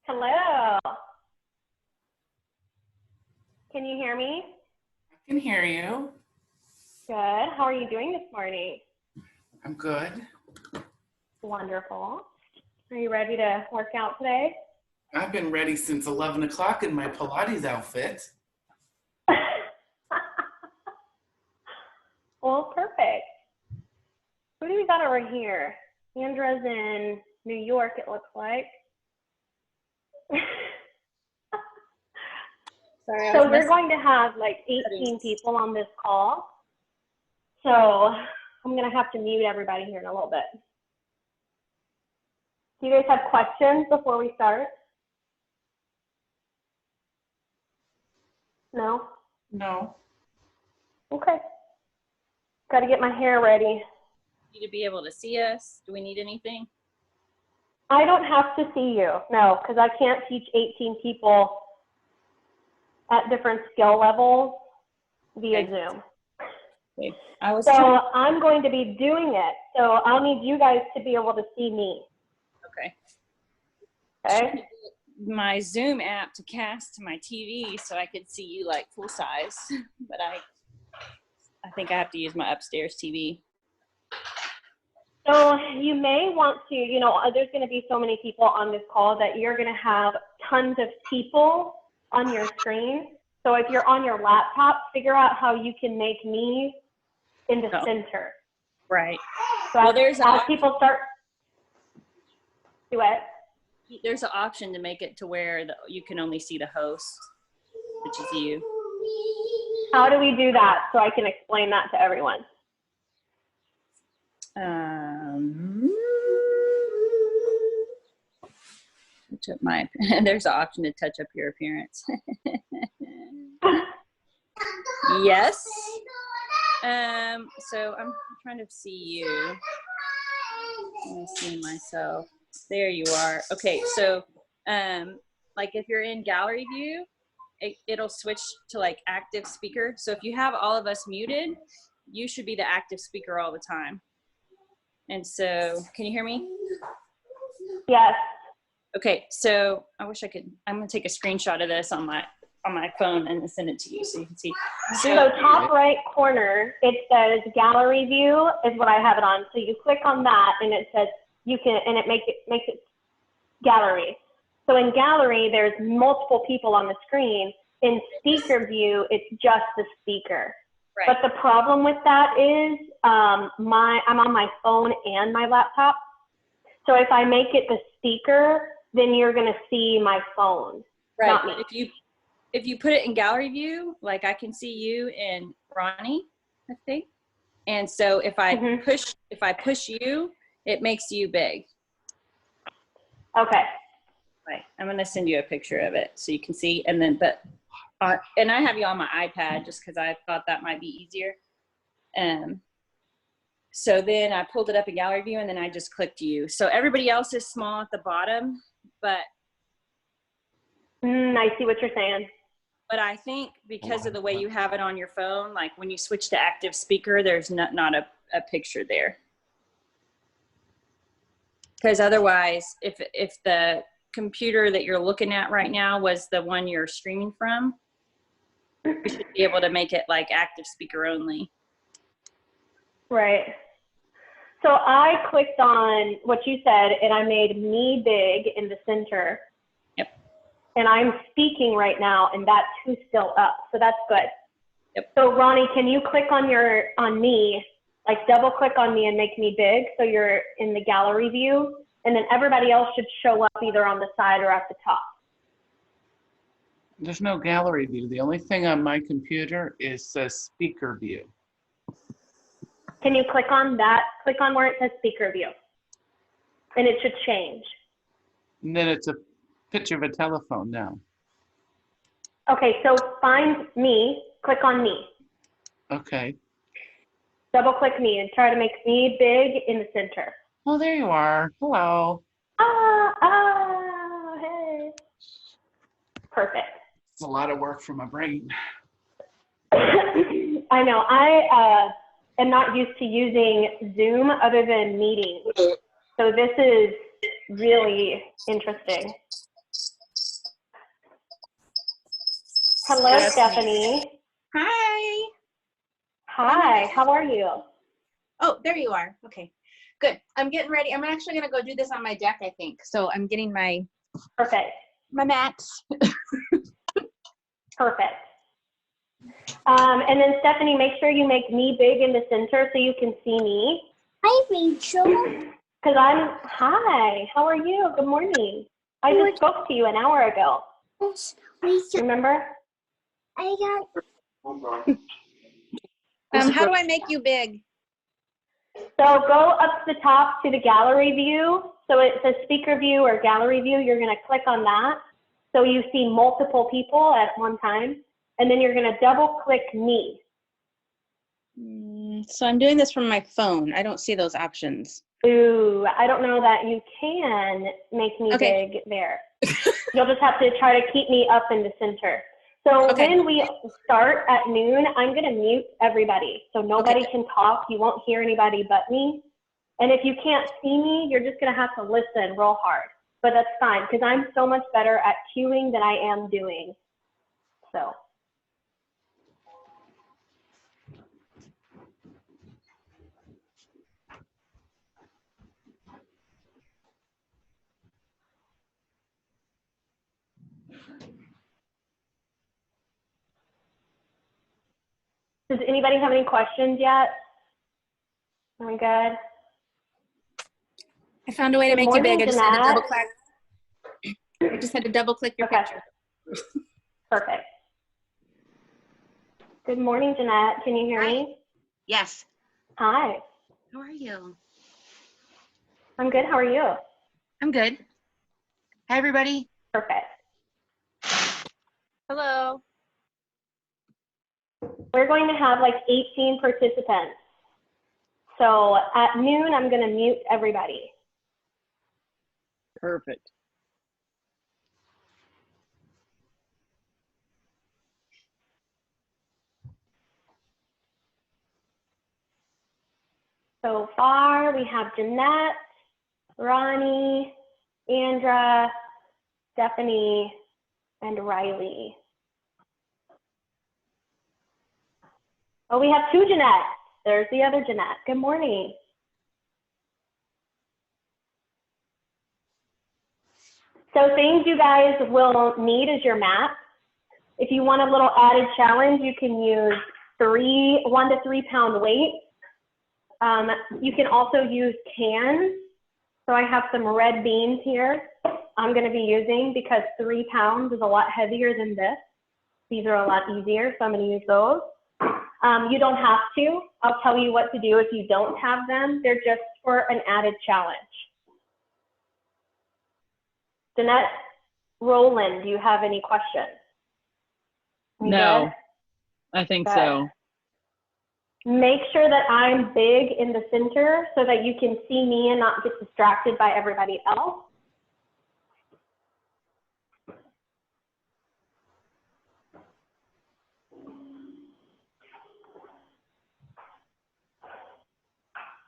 Hello. Can you hear me? I can hear you. Good. How are you doing this morning? I'm good. Wonderful. Are you ready to work out today? I've been ready since 11 o'clock in my Pilates outfit. Well, perfect. Who do we got over here? Sandra's in New York, it looks like. Sorry, So we're going to have like 18 people on this call. So I'm going to have to mute everybody here in a little bit. Do you guys have questions before we start? No? No. Okay. Got to get my hair ready. You to be able to see us? Do we need anything? I don't have to see you, no, because I can't teach 18 people at different skill levels via Zoom. Okay. So I'm going to be doing it. So I'll need you guys to be able to see me. Okay. Okay. My Zoom app to cast to my TV so I could see you like full size, but I think I have to use my upstairs TV. So you may want to, there's going to be so many people on this call that you're going to have tons of people on your screen. So if you're on your laptop, figure out how you can make me in the center. Right. So well, as people start do it. There's an option to make it to where you can only see the host, which is you. How do we do that so I can explain that to everyone? Touch up my. There's an option to touch up your appearance. Yes. So I'm trying to see you. Let me see myself. There you are. Okay, so like if you're in gallery view, it'll switch to like active speaker. So if you have all of us muted, you should be the active speaker all the time. And so, can you hear me? Yes. Okay, so I wish I could. I'm gonna take a screenshot of this on my phone and send it to you so you can see. So top right corner, it says gallery view is what I have it on. So you click on that and it says you can, and it makes it gallery. So in gallery, there's multiple people on the screen. In speaker view, it's just the speaker. Right. But the problem with that is I'm on my phone and my laptop. So if I make it the speaker, then you're going to see my phone. Right. Not me. If you put it in gallery view, like I can see you and Ronnie, I think. And so if I push you, it makes you big. Okay. Right. I'm going to send you a picture of it so you can see. And then, and I have you on my iPad just because I thought that might be easier. So then I pulled it up in gallery view and then I just clicked you. So everybody else is small at the bottom, but. I see what you're saying. But I think because of the way you have it on your phone, like when you switch to active speaker, there's not a picture there. Because otherwise, if the computer that you're looking at right now was the one you're streaming from, you should be able to make it like active speaker only. Right. So I clicked on what you said and I made me big in the center. Yep. And I'm speaking right now and that's who's still up. So that's good. Yep. So Ronnie, can you click on me, like double click on me and make me big so you're in the gallery view? And then everybody else should show up either on the side or at the top. There's no gallery view. The only thing on my computer is speaker view. Can you click on that? Click on where it says speaker view. And it should change. And then it's a picture of a telephone now. Okay, so find me, click on me. Okay. Double click me and try to make me big in the center. Oh, there you are. Hello. Hey. Perfect. It's a lot of work for my brain. I know. I am not used to using Zoom other than meetings. So this is really interesting. Hello, Stephanie. Hi. Hi, how are you? Oh, there you are. Okay, good. I'm getting ready. I'm actually going to go do this on my deck, I think. So I'm getting my Perfect. mats. Perfect. And then Stephanie, make sure you make me big in the center so you can see me. Hi, Rachel. Because hi, how are you? Good morning. I just spoke to you an hour ago. Rachel, Remember? I got. How do I make you big? So go up to the top to the gallery view. So it says speaker view or gallery view. You're going to click on that. So you see multiple people at one time. And then you're going to double click me. So I'm doing this from my phone. I don't see those options. Ooh, I don't know that you can make me big there. You'll just have to try to keep me up in the center. So when we start at noon, I'm going to mute everybody. So nobody can talk. You won't hear anybody but me. And if you can't see me, you're just going to have to listen real hard. But that's fine because I'm so much better at cueing than I am doing. So. Does anybody have any questions yet? Are we good? I found a way to make you big. I just had to Jeanette. double click. I just had to double click your picture. Perfect. Good morning, Jeanette. Can you hear me? Yes. Hi. How are you? I'm good. How are you? I'm good. Hi, everybody. Perfect. Hello. We're going to have like 18 participants. So at noon, I'm going to mute everybody. Perfect. So far, we have Jeanette, Ronnie, Andra, Stephanie, and Riley. Oh, we have two Jeanettes. There's the other Jeanette. Good morning. So things you guys will need is your mat. If you want a little added challenge, you can use 1 to 3 pound weights. You can also use cans. So I have some red beans here I'm going to be using because 3 pounds is a lot heavier than this. These are a lot easier, so I'm going to use those. You don't have to. I'll tell you what to do if you don't have them. They're just for an added challenge. Jeanette, Roland, do you have any questions? No, good? I think Good. so. Make sure that I'm big in the center so that you can see me and not get distracted by everybody else.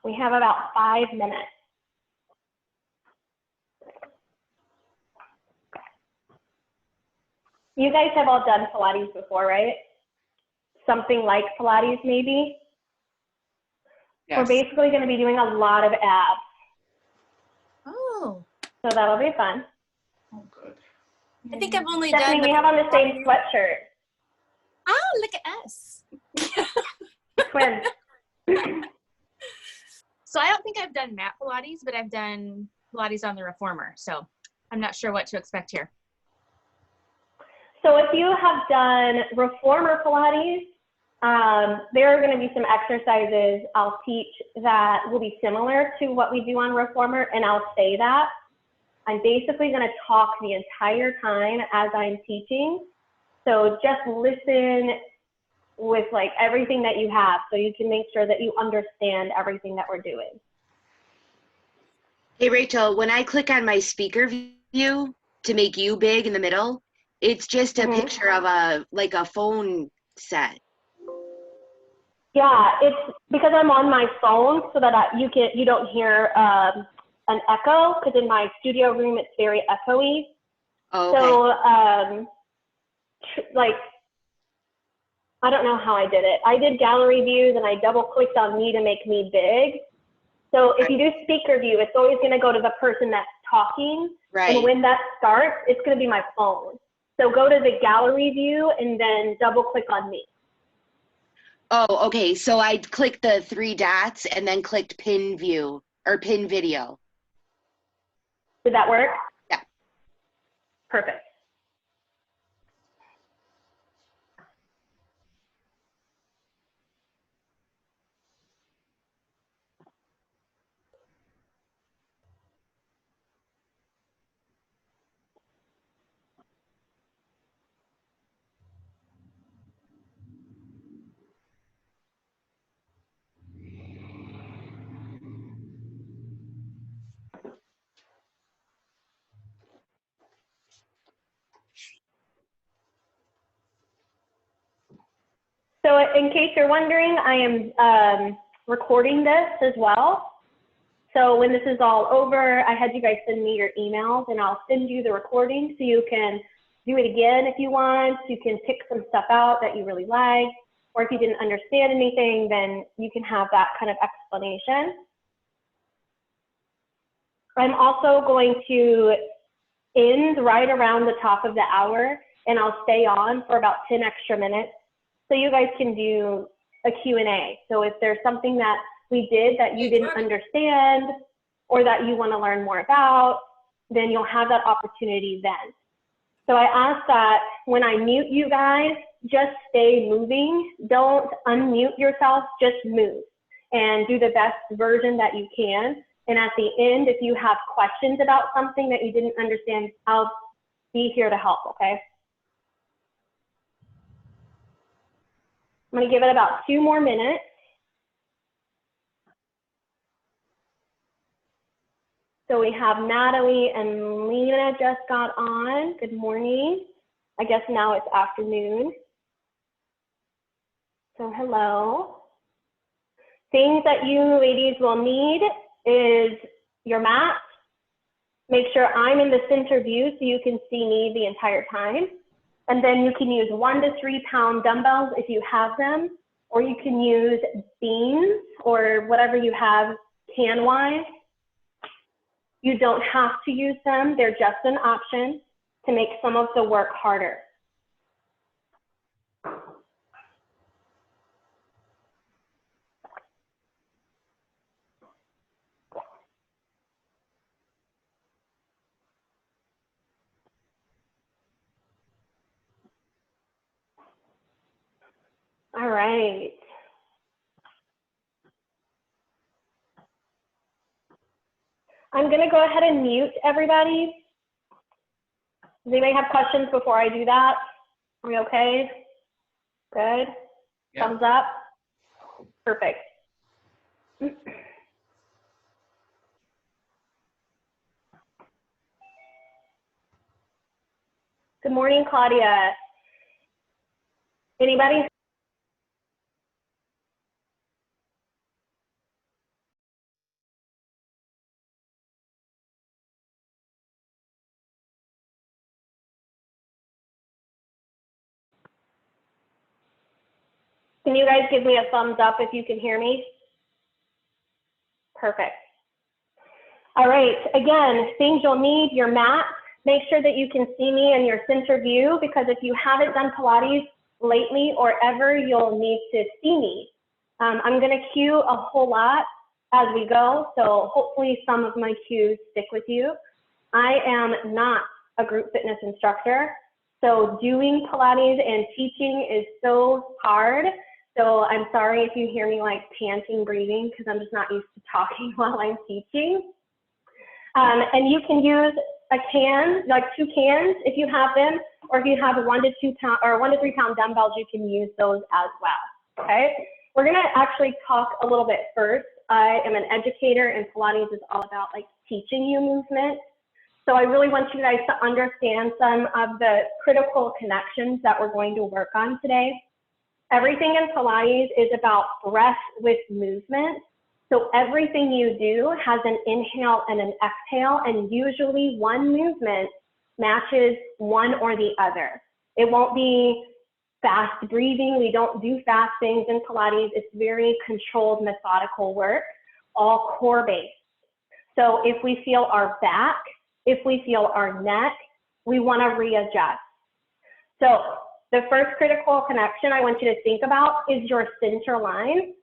We have about 5 minutes. You guys have all done Pilates before, right? Something like Pilates, maybe? Yes. We're basically going to be doing a lot of abs. Oh. So that'll be fun. Oh, good. I think I've only Stephanie, done. we have on the same sweatshirt. Oh, look at us. Twins. So I don't think I've done mat Pilates, but I've done Pilates on the reformer. So I'm not sure what to expect here. So if you have done reformer Pilates, there are going to be some exercises I'll teach that will be similar to what we do on reformer, and I'll say that. I'm basically going to talk the entire time as I'm teaching. So just listen with like everything that you have so you can make sure that you understand everything that we're doing. Hey, Rachel, when I click on my speaker view to make you big in the middle, it's just a picture of a phone set. Yeah, it's because I'm on my phone so that you don't hear an echo, because in my studio room it's very echoey. Oh, okay. So like, I don't know how I did it. I did gallery view, then I double clicked on me to make me big. So if you do speaker view, it's always going to go to the person that's talking. Right. And when that starts, it's going to be my phone. So go to the gallery view and then double click on me. Oh, okay. So I clicked the 3 dots and then clicked pin view or pin video. Did that work? Yeah. Perfect. So in case you're wondering, I am recording this as well. So when this is all over, I had you guys send me your emails and I'll send you the recording so you can do it again if you want. You can pick some stuff out that you really like, or if you didn't understand anything, then you can have that kind of explanation. I'm also going to end right around the top of the hour, and I'll stay on for about 10 extra minutes so you guys can do a Q&A. So if there's something that we did that you didn't understand or that you want to learn more about, then you'll have that opportunity then. So I ask that when I mute you guys, just stay moving. Don't unmute yourself, just move and do the best version that you can. And at the end, if you have questions about something that you didn't understand, I'll be here to help, okay? I'm gonna give it about 2 more minutes. So we have Natalie and Lena just got on. Good morning. I guess now it's afternoon. So hello. Things that you ladies will need is your mat. Make sure I'm in the center view so you can see me the entire time. And then you can use 1 to 3 pound dumbbells if you have them, or you can use beams or whatever you have can-wise. You don't have to use them. They're just an option to make some of the work harder. All right. I'm going to go ahead and mute everybody. Does anybody have questions before I do that? Are we okay? Good? Yeah. Thumbs up? Perfect. Good morning, Claudia. Anybody? Can you guys give me a thumbs up if you can hear me? Perfect. All right, again, things you'll need, your mat. Make sure that you can see me in your center view, because if you haven't done Pilates lately or ever, you'll need to see me. I'm gonna cue a whole lot as we go, so hopefully some of my cues stick with you. I am not a group fitness instructor, so doing Pilates and teaching is so hard. So I'm sorry if you hear me like panting, breathing, because I'm just not used to talking while I'm teaching. And you can use a can, like 2 cans if you have them, or if you have 1 to 2 pound or 1 to 3 pound dumbbells, you can use those as well. Okay, we're gonna actually talk a little bit first. I am an educator, and Pilates is all about like teaching you movement. So I really want you guys to understand some of the critical connections that we're going to work on today. Everything in Pilates is about breath with movement. So everything you do has an inhale and an exhale, and usually one movement matches one or the other. It won't be fast breathing. We don't do fast things in Pilates. It's very controlled, methodical work, all core based. So if we feel our back, if we feel our neck, we want to readjust. So the first critical connection I want you to think about is your center line.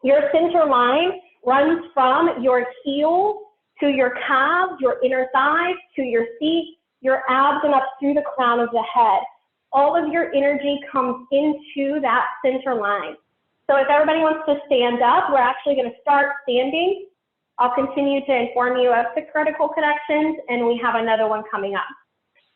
Your center line runs from your heels to your calves, your inner thighs, to your feet, your abs, and up through the crown of the head. All of your energy comes into that center line. So if everybody wants to stand up, we're actually going to start standing. I'll continue to inform you of the critical connections, and we have another one coming up.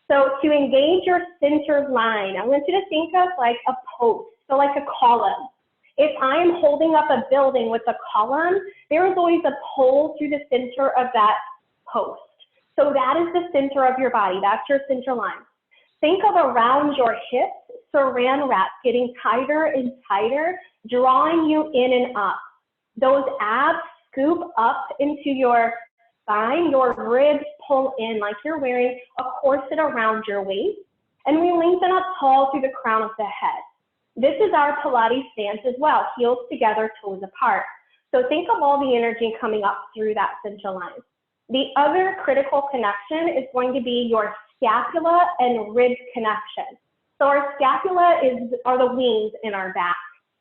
So to engage your center line, I want you to think of like a post, so like a column. If I am holding up a building with a column, there is always a pole through the center of that post. So that is the center of your body. That's your center line. Think of around your hips, saran wrap getting tighter and tighter, drawing you in and up. Those abs scoop up into your spine, your ribs pull in like you're wearing a corset around your waist, and we lengthen up tall through the crown of the head. This is our Pilates stance as well, heels together, toes apart. So think of all the energy coming up through that center line. The other critical connection is going to be your scapula and rib connection. So our scapula are the wings in our back.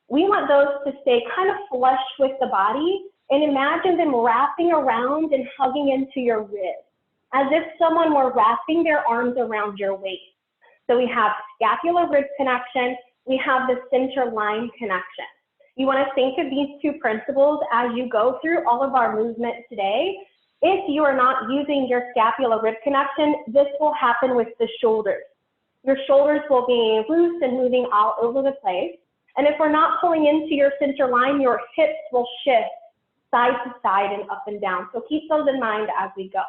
We want those to stay kind of flush with the body, and imagine them wrapping around and hugging into your ribs, as if someone were wrapping their arms around your waist. So we have scapula rib connection, we have the center line connection. You want to think of these two principles as you go through all of our movement today. If you are not using your scapula rib connection, this will happen with the shoulders. Your shoulders will be loose and moving all over the place. And if we're not pulling into your center line, your hips will shift side to side and up and down. So keep those in mind as we go.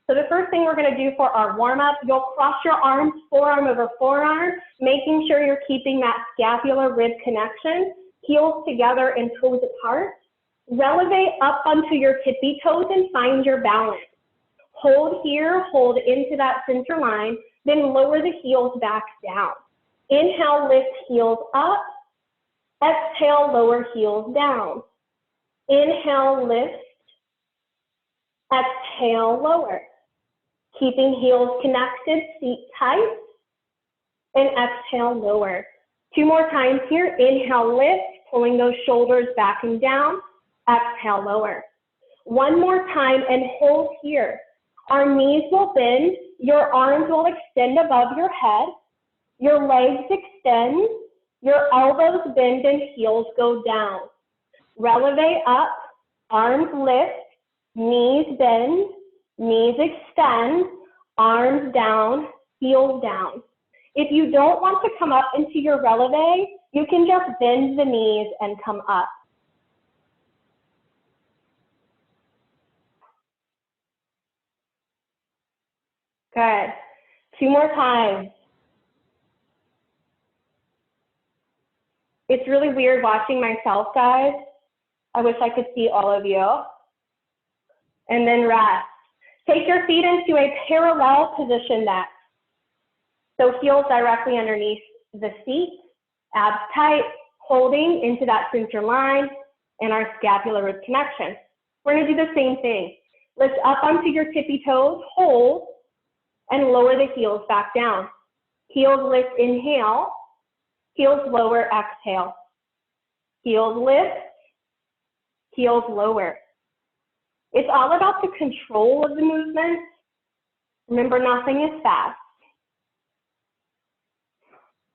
So the first thing we're going to do for our warm-up, you'll cross your arms, forearm over forearm, making sure you're keeping that scapula rib connection, heels together and toes apart. Relevate up onto your tippy toes and find your balance. Hold here, hold into that center line, then lower the heels back down. Inhale, lift heels up. Exhale, lower heels down. Inhale, lift. Exhale, lower. Keeping heels connected, feet tight. And exhale, lower. Two more times here. Inhale, lift, pulling those shoulders back and down. Exhale, lower. One more time and hold here. Our knees will bend. Your arms will extend above your head. Your legs extend. Your elbows bend and heels go down. Relevate up, arms lift, knees bend, knees extend, arms down, heels down. If you don't want to come up into your releve, you can just bend the knees and come up. Good. Two more times. It's really weird watching myself, guys. I wish I could see all of you. And then rest. Take your feet into a parallel position next. So heels directly underneath the feet, abs tight, holding into that center line and our scapular rib connection. We're gonna do the same thing. Lift up onto your tippy toes, hold, and lower the heels back down. Heels lift, inhale. Heels lower, exhale. Heels lift, heels lower. It's all about the control of the movement. Remember, nothing is fast.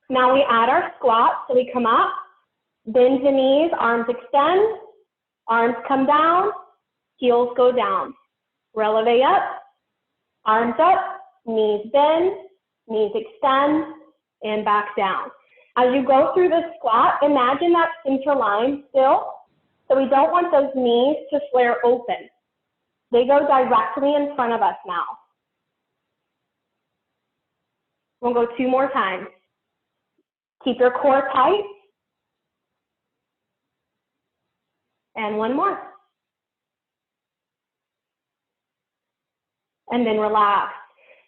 Now we add our squat, so we come up, bend the knees, arms extend, arms come down, heels go down. Releve up, arms up, knees bend, knees extend, and back down. As you go through the squat, imagine that center line still. So we don't want those knees to flare open. They go directly in front of us now. We'll go two more times. Keep your core tight. And one more. and then relax.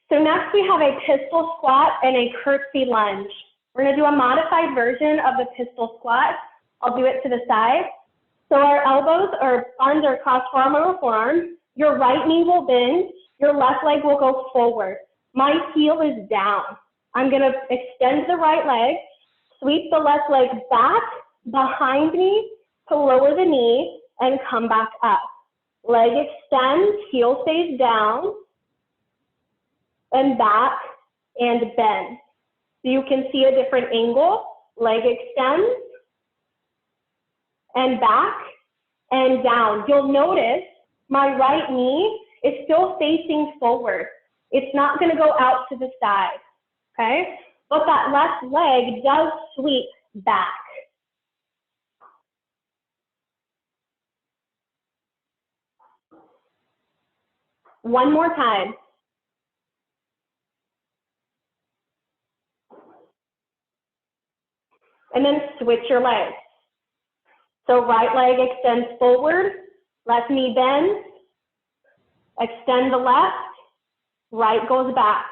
So next we have a pistol squat and a curtsy lunge. We're gonna do a modified version of the pistol squat. I'll do it to the side. So our elbows or arms are crossed forearm over forearm. Your right knee will bend, your left leg will go forward. My heel is down. I'm gonna extend the right leg, sweep the left leg back behind me to lower the knee and come back up. Leg extends, heel stays down, and back and bend. So you can see a different angle. Leg extends, and back and down. You'll notice my right knee is still facing forward. It's not gonna go out to the side, okay? But that left leg does sweep back. One more time. And then switch your legs. So right leg extends forward, left knee bends, extend the left, right goes back.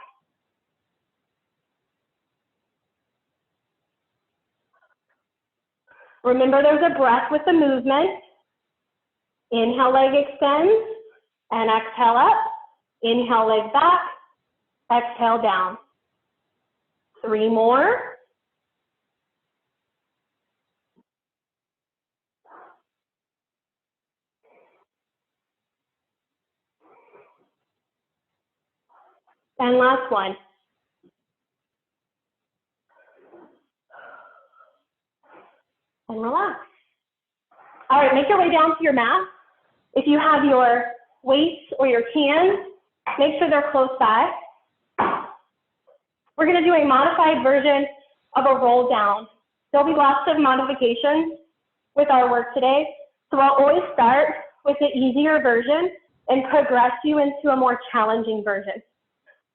Remember there's a breath with the movement. Inhale, leg extends, and exhale up. Inhale, leg back, exhale down. 3 more. And last one. And relax. All right, make your way down to your mat. If you have your weights or your cans, make sure they're close by. We're gonna do a modified version of a roll down. There'll be lots of modifications with our work today. So I'll always start with the easier version and progress you into a more challenging version.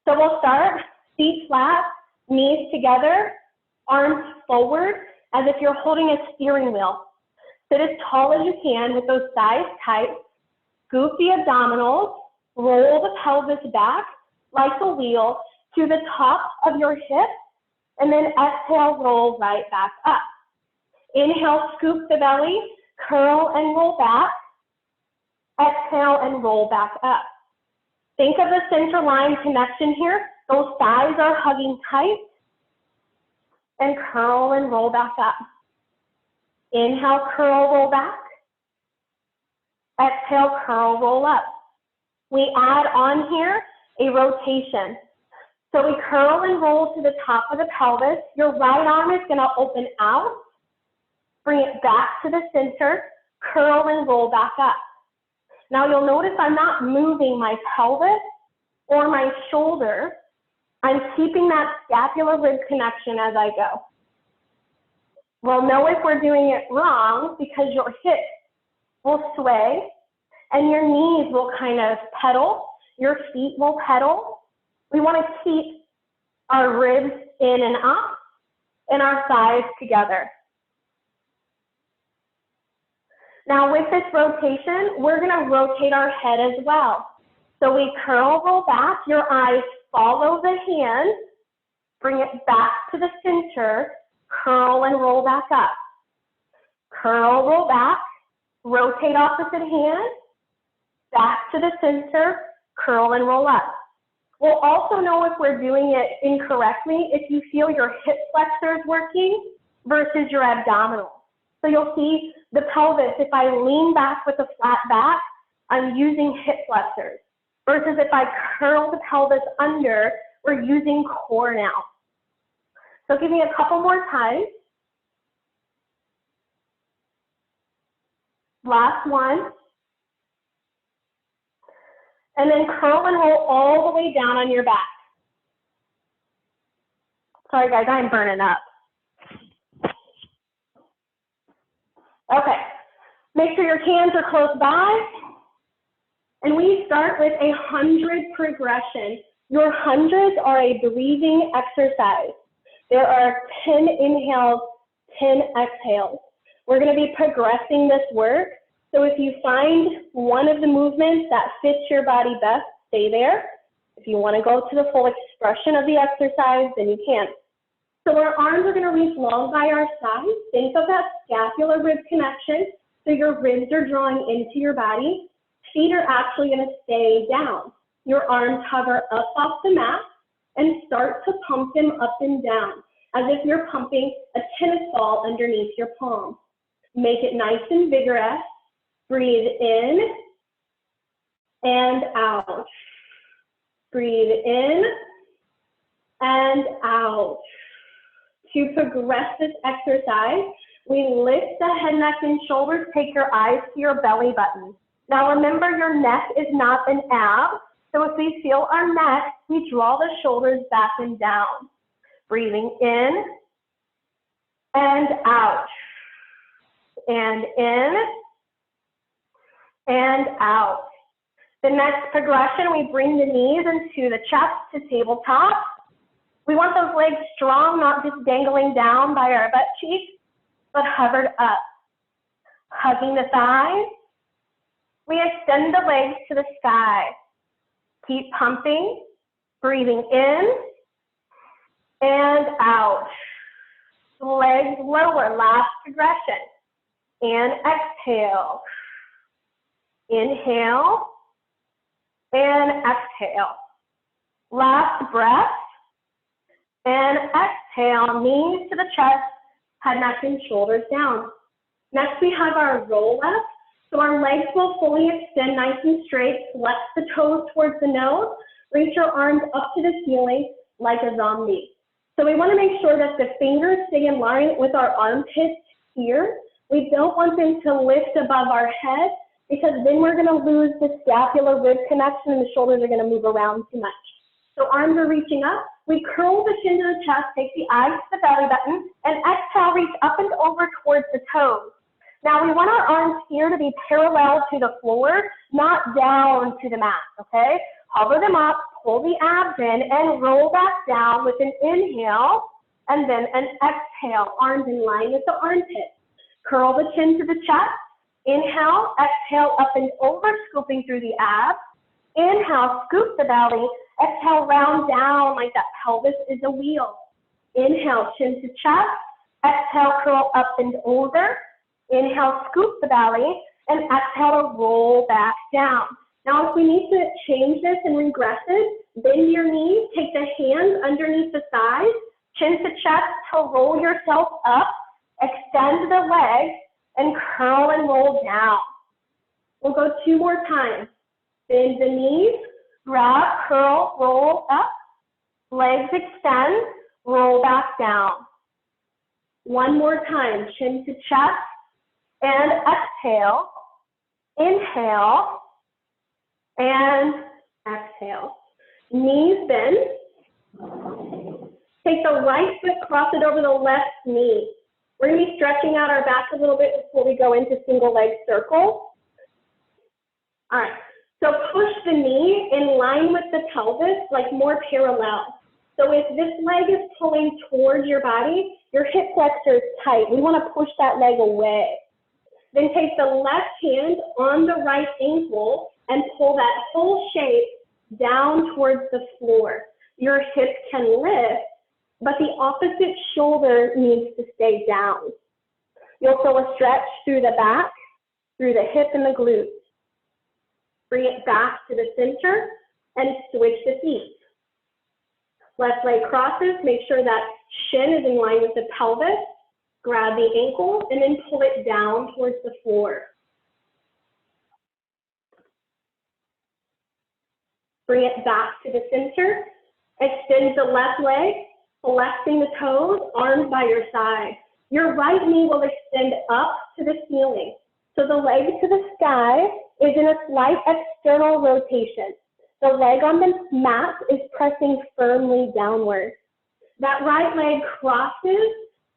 So we'll start feet flat, knees together, arms forward, as if you're holding a steering wheel. Sit as tall as you can with those thighs tight. Scoop the abdominals, roll the pelvis back like a wheel to the top of your hip, and then exhale, roll right back up. Inhale, scoop the belly, curl and roll back. Exhale and roll back up. Think of the center line connection here. Those thighs are hugging tight. And curl and roll back up. Inhale, curl, roll back. Exhale, curl, roll up. We add on here a rotation. So we curl and roll to the top of the pelvis. Your right arm is going to open out. Bring it back to the center. Curl and roll back up. Now you'll notice I'm not moving my pelvis or my shoulder. I'm keeping that scapular rib connection as I go. We'll know if we're doing it wrong because your hips will sway and your knees will kind of pedal, your feet will pedal. We want to keep our ribs in and up and our thighs together. Now with this rotation, we're going to rotate our head as well. So we curl, roll back, your eyes follow the hand, bring it back to the center, curl and roll back up. Curl, roll back, rotate opposite hand, back to the center, curl and roll up. We'll also know if we're doing it incorrectly if you feel your hip flexors working versus your abdominals. So you'll see the pelvis, if I lean back with a flat back, I'm using hip flexors. Versus if I curl the pelvis under, we're using core now. So give me a couple more times. Last one. And then curl and roll all the way down on your back. Sorry guys, I'm burning up. Okay, make sure your hands are close by. And we start with 100 progression. Your hundreds are a breathing exercise. There are 10 inhales, 10 exhales. We're going to be progressing this work. So if you find one of the movements that fits your body best, stay there. If you want to go to the full expression of the exercise, then you can. So our arms are going to reach long by our sides. Think of that scapular rib connection. So your ribs are drawing into your body. Feet are actually going to stay down. Your arms hover up off the mat and start to pump them up and down, as if you're pumping a tennis ball underneath your palm. Make it nice and vigorous. Breathe in and out. Breathe in and out. To progress this exercise, we lift the head, neck, and shoulders. Take your eyes to your belly button. Now remember, your neck is not an ab, so if we feel our neck, we draw the shoulders back and down. Breathing in and out. And in and out. The next progression, we bring the knees into the chest to tabletop. We want those legs strong, not just dangling down by our butt cheeks, but hovered up. Hugging the thighs. We extend the legs to the sky. Keep pumping. Breathing in and out. Legs lower, last progression. And exhale. Inhale and exhale. Last breath. And exhale, knees to the chest, head, neck, and shoulders down. Next, we have our roll up. So our legs will fully extend nice and straight. Flex the toes towards the nose. Reach your arms up to the ceiling like a zombie. So we want to make sure that the fingers stay in line with our armpits here. We don't want them to lift above our head, because then we're going to lose the scapular rib connection and the shoulders are going to move around too much. So arms are reaching up. We curl the chin to the chest, take the eyes to the belly button, and exhale, reach up and over towards the toes. Now we want our arms here to be parallel to the floor, not down to the mat, okay? Hover them up, pull the abs in, and roll back down with an inhale, and then an exhale, arms in line with the armpits. Curl the chin to the chest. Inhale, exhale, up and over, scooping through the abs. Inhale, scoop the belly. Exhale, round down like that pelvis is a wheel. Inhale, chin to chest. Exhale, curl up and over. Inhale, scoop the belly. And exhale to roll back down. Now, if we need to change this and regress it, bend your knees. Take the hands underneath the thighs. Chin to chest to roll yourself up. Extend the legs and curl and roll down. We'll go 2 more times. Bend the knees, grab, curl, roll up. Legs extend, roll back down. 1 more time, chin to chest, and exhale. Inhale, and exhale. Knees bend. Take the right foot, cross it over the left knee. We're going to be stretching out our back a little bit before we go into single leg circle. All right, so push the knee in line with the pelvis, like more parallel. So if this leg is pulling towards your body, your hip flexor is tight. We want to push that leg away. Then take the left hand on the right ankle and pull that whole shape down towards the floor. Your hip can lift, but the opposite shoulder needs to stay down. You'll feel a stretch through the back, through the hip and the glutes. Bring it back to the center and switch the feet. Left leg crosses, make sure that shin is in line with the pelvis. Grab the ankle and then pull it down towards the floor. Bring it back to the center. Extend the left leg, flexing the toes, arms by your side. Your right knee will extend up to the ceiling. So the leg to the sky is in a slight external rotation. The leg on the mat is pressing firmly downward. That right leg crosses,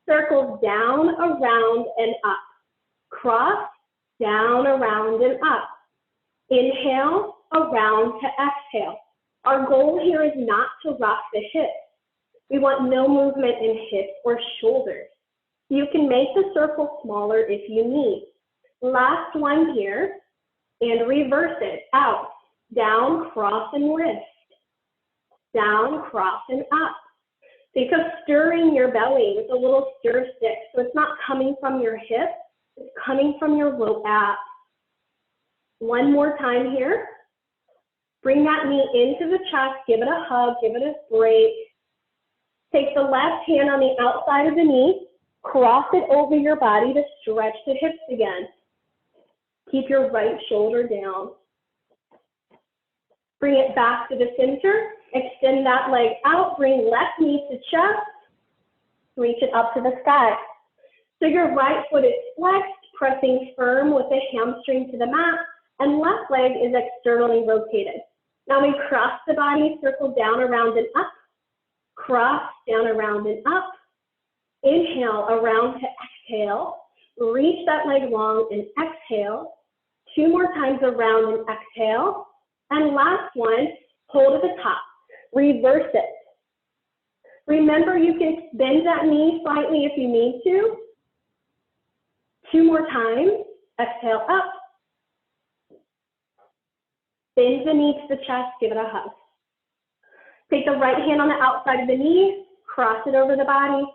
circles down, around, and up. Cross, down, around, and up. Inhale, around to exhale. Our goal here is not to rock the hips. We want no movement in hips or shoulders. You can make the circle smaller if you need. Last one here, and reverse it. Out, down, cross, and lift. down, cross, and up. Think of stirring your belly with a little stir stick. So it's not coming from your hip, it's coming from your low back. One more time here. Bring that knee into the chest, give it a hug, give it a break. Take the left hand on the outside of the knee, cross it over your body to stretch the hips again. Keep your right shoulder down. Bring it back to the center. Extend that leg out. Bring left knee to chest. Reach it up to the sky. So your right foot is flexed, pressing firm with the hamstring to the mat, and left leg is externally rotated. Now we cross the body, circle down, around, and up. Cross, down, around, and up. Inhale, around to exhale. Reach that leg long and exhale. 2 more times around and exhale. And last one, hold at the top. Reverse it. Remember, you can bend that knee slightly if you need to. 2 more times. Exhale up. Bend the knee to the chest. Give it a hug. Take the right hand on the outside of the knee. Cross it over the body.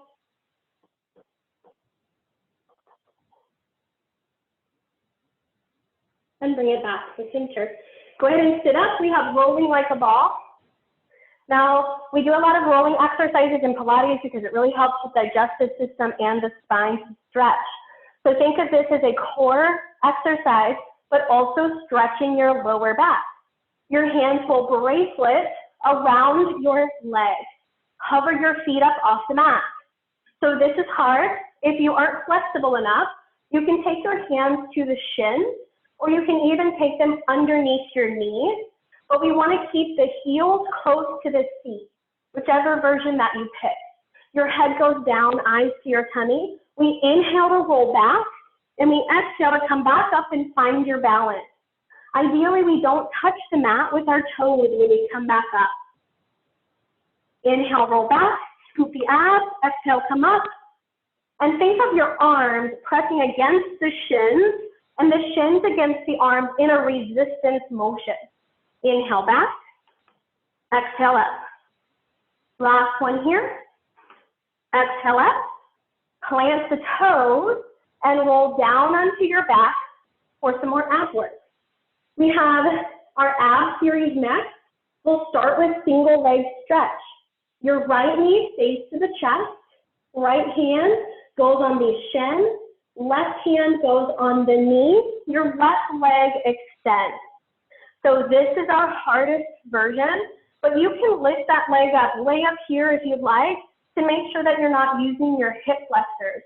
And bring it back to the center. Go ahead and sit up. We have rolling like a ball. Now, we do a lot of rolling exercises in Pilates because it really helps with the digestive system and the spine to stretch. So think of this as a core exercise, but also stretching your lower back. Your hands will bracelet around your legs. Hover your feet up off the mat. So this is hard. If you aren't flexible enough, you can take your hands to the shins, or you can even take them underneath your knees. But we want to keep the heels close to the seat, whichever version that you pick. Your head goes down, eyes to your tummy. We inhale to roll back, and we exhale to come back up and find your balance. Ideally, we don't touch the mat with our toes when we come back up. Inhale, roll back, scoop the abs, exhale, come up. And think of your arms pressing against the shins, and the shins against the arms in a resistance motion. Inhale back, exhale up. Last one here. Exhale up, plant the toes, and roll down onto your back for some more ab work. We have our ab series next. We'll start with single leg stretch. Your right knee stays to the chest, right hand goes on the shin, left hand goes on the knee, your left leg extends. So this is our hardest version, but you can lift that leg up way up here if you'd like to make sure that you're not using your hip flexors.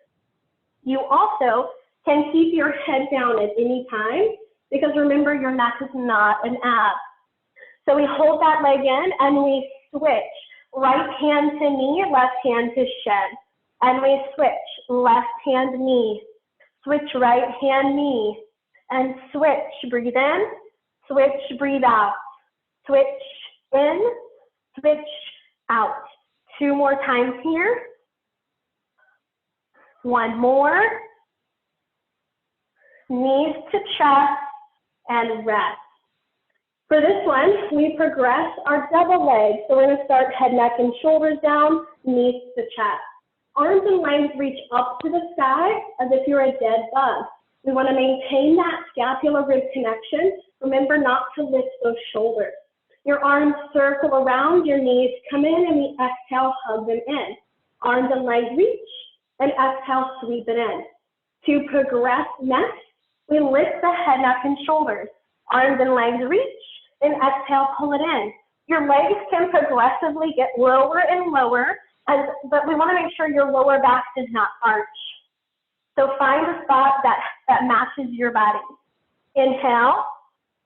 You also can keep your head down at any time because remember your neck is not an ab. So we hold that leg in and we switch. Right hand to knee, left hand to shin. And we switch, left hand knee, switch right hand knee, and switch, breathe in, switch, breathe out, switch in, switch out. 2 more times here. 1 more. Knees to chest and rest. For this one, we progress our double leg. So we're gonna start head, neck, and shoulders down, knees to chest. Arms and legs reach up to the sky as if you're a dead bug. We wanna maintain that scapular rib connection. Remember not to lift those shoulders. Your arms circle around, your knees come in, and we exhale, hug them in. Arms and legs reach, and exhale, sweep it in. To progress next, we lift the head, neck, and shoulders. Arms and legs reach, and exhale, pull it in. Your legs can progressively get lower and lower, but we want to make sure your lower back does not arch. So find a spot that matches your body. Inhale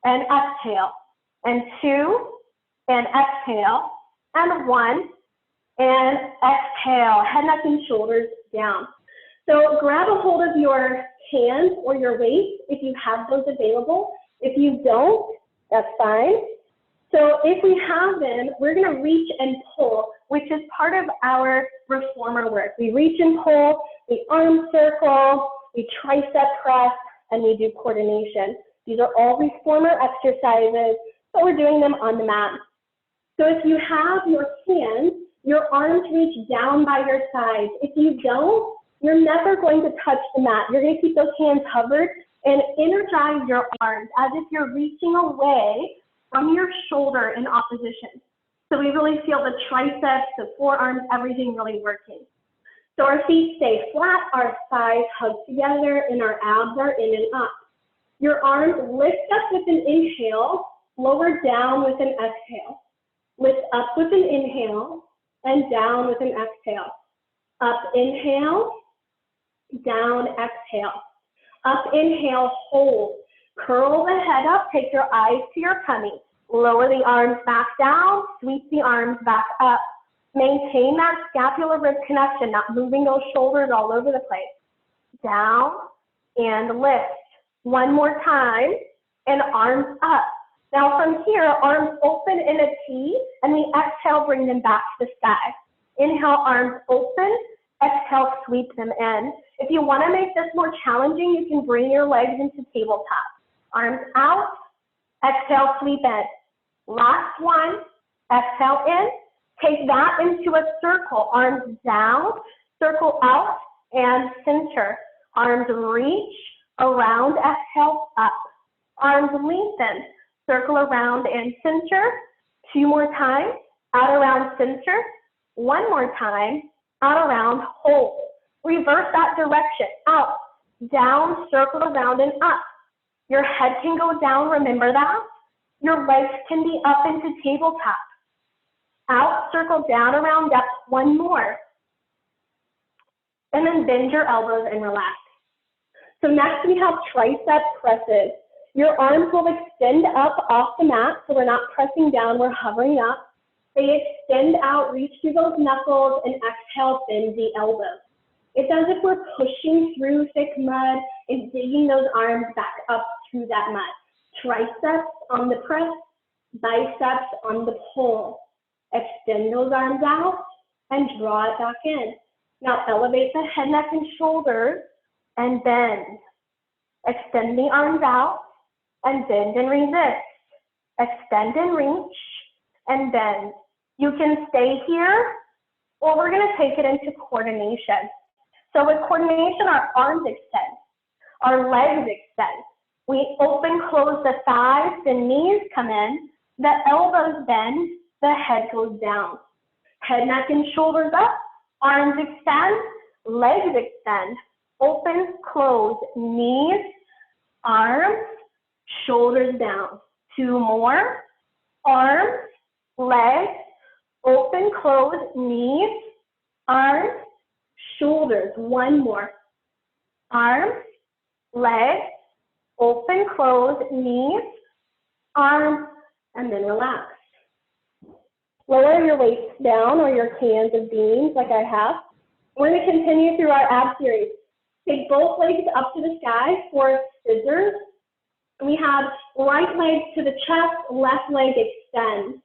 and exhale, and 2, and exhale, and 1, and exhale. Head, neck, and shoulders down. So grab a hold of your hands or your waist if you have those available. If you don't, that's fine. So if we have them, we're gonna reach and pull, which is part of our reformer work. We reach and pull, we arm circle, we tricep press, and we do coordination. These are all reformer exercises, but we're doing them on the mat. So if you have your hands, your arms reach down by your sides. If you don't, you're never going to touch the mat. You're going to keep those hands hovered and energize your arms as if you're reaching away from your shoulder in opposition. So we really feel the triceps, the forearms, everything really working. So our feet stay flat, our thighs hug together, and our abs are in and up. Your arms lift up with an inhale, lower down with an exhale. Lift up with an inhale, and down with an exhale. Up, inhale, down, exhale. Up, inhale, hold. Curl the head up, take your eyes to your tummy. Lower the arms back down, sweep the arms back up. Maintain that scapular rib connection, not moving those shoulders all over the place. Down and lift. One more time, and arms up. Now from here, arms open in a T, and we exhale, bring them back to the sky. Inhale, arms open. Exhale, sweep them in. If you want to make this more challenging, you can bring your legs into tabletop. Arms out. Exhale, sweep in. Last one. Exhale in. Take that into a circle. Arms down, circle out, and center. Arms reach, around, exhale, up. Arms lengthen, circle around and center. Two more times, out, around, center. One more time, out, around, hold. Reverse that direction, out, down, circle around and up. Your head can go down, remember that. Your legs can be up into tabletop. Out, circle down, around, up, one more. And then bend your elbows and relax. So next we have tricep presses. Your arms will extend up off the mat, so we're not pressing down, we're hovering up. They extend out, reach through those knuckles, and exhale, bend the elbows. It's as if we're pushing through thick mud and digging those arms back up through that mud. Triceps on the press, biceps on the pull. Extend those arms out and draw it back in. Now elevate the head, neck, and shoulders and bend. Extend the arms out and bend and resist. Extend and reach and bend. You can stay here, or we're going to take it into coordination. So with coordination, our arms extend, our legs extend. We open, close the thighs, the knees come in, the elbows bend, the head goes down. Head, neck, and shoulders up, arms extend, legs extend, open, close, knees, arms, shoulders down. Two more, arms, legs, open, close, knees, arms, shoulders. One more, arms, legs, open, close, knees, arms, and then relax. Lower your weights down or your cans of beans like I have. We're going to continue through our ab series. Take both legs up to the sky for scissors. We have right leg to the chest, left leg extends.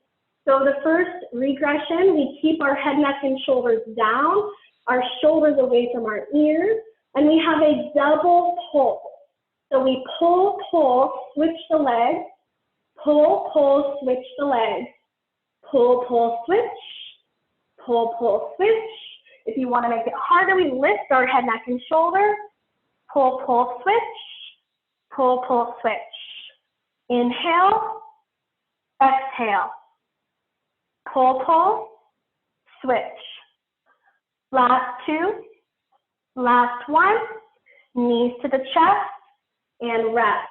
So the first regression, we keep our head, neck, and shoulders down, our shoulders away from our ears, and we have a double pull. So we pull, pull, switch the legs, pull, pull, switch the legs, pull, pull, switch, pull, pull, switch. If you want to make it harder, we lift our head, neck, and shoulders, pull, pull, switch, pull, pull, switch. Inhale, exhale, pull, pull, switch. Last two, last one, knees to the chest, and rest.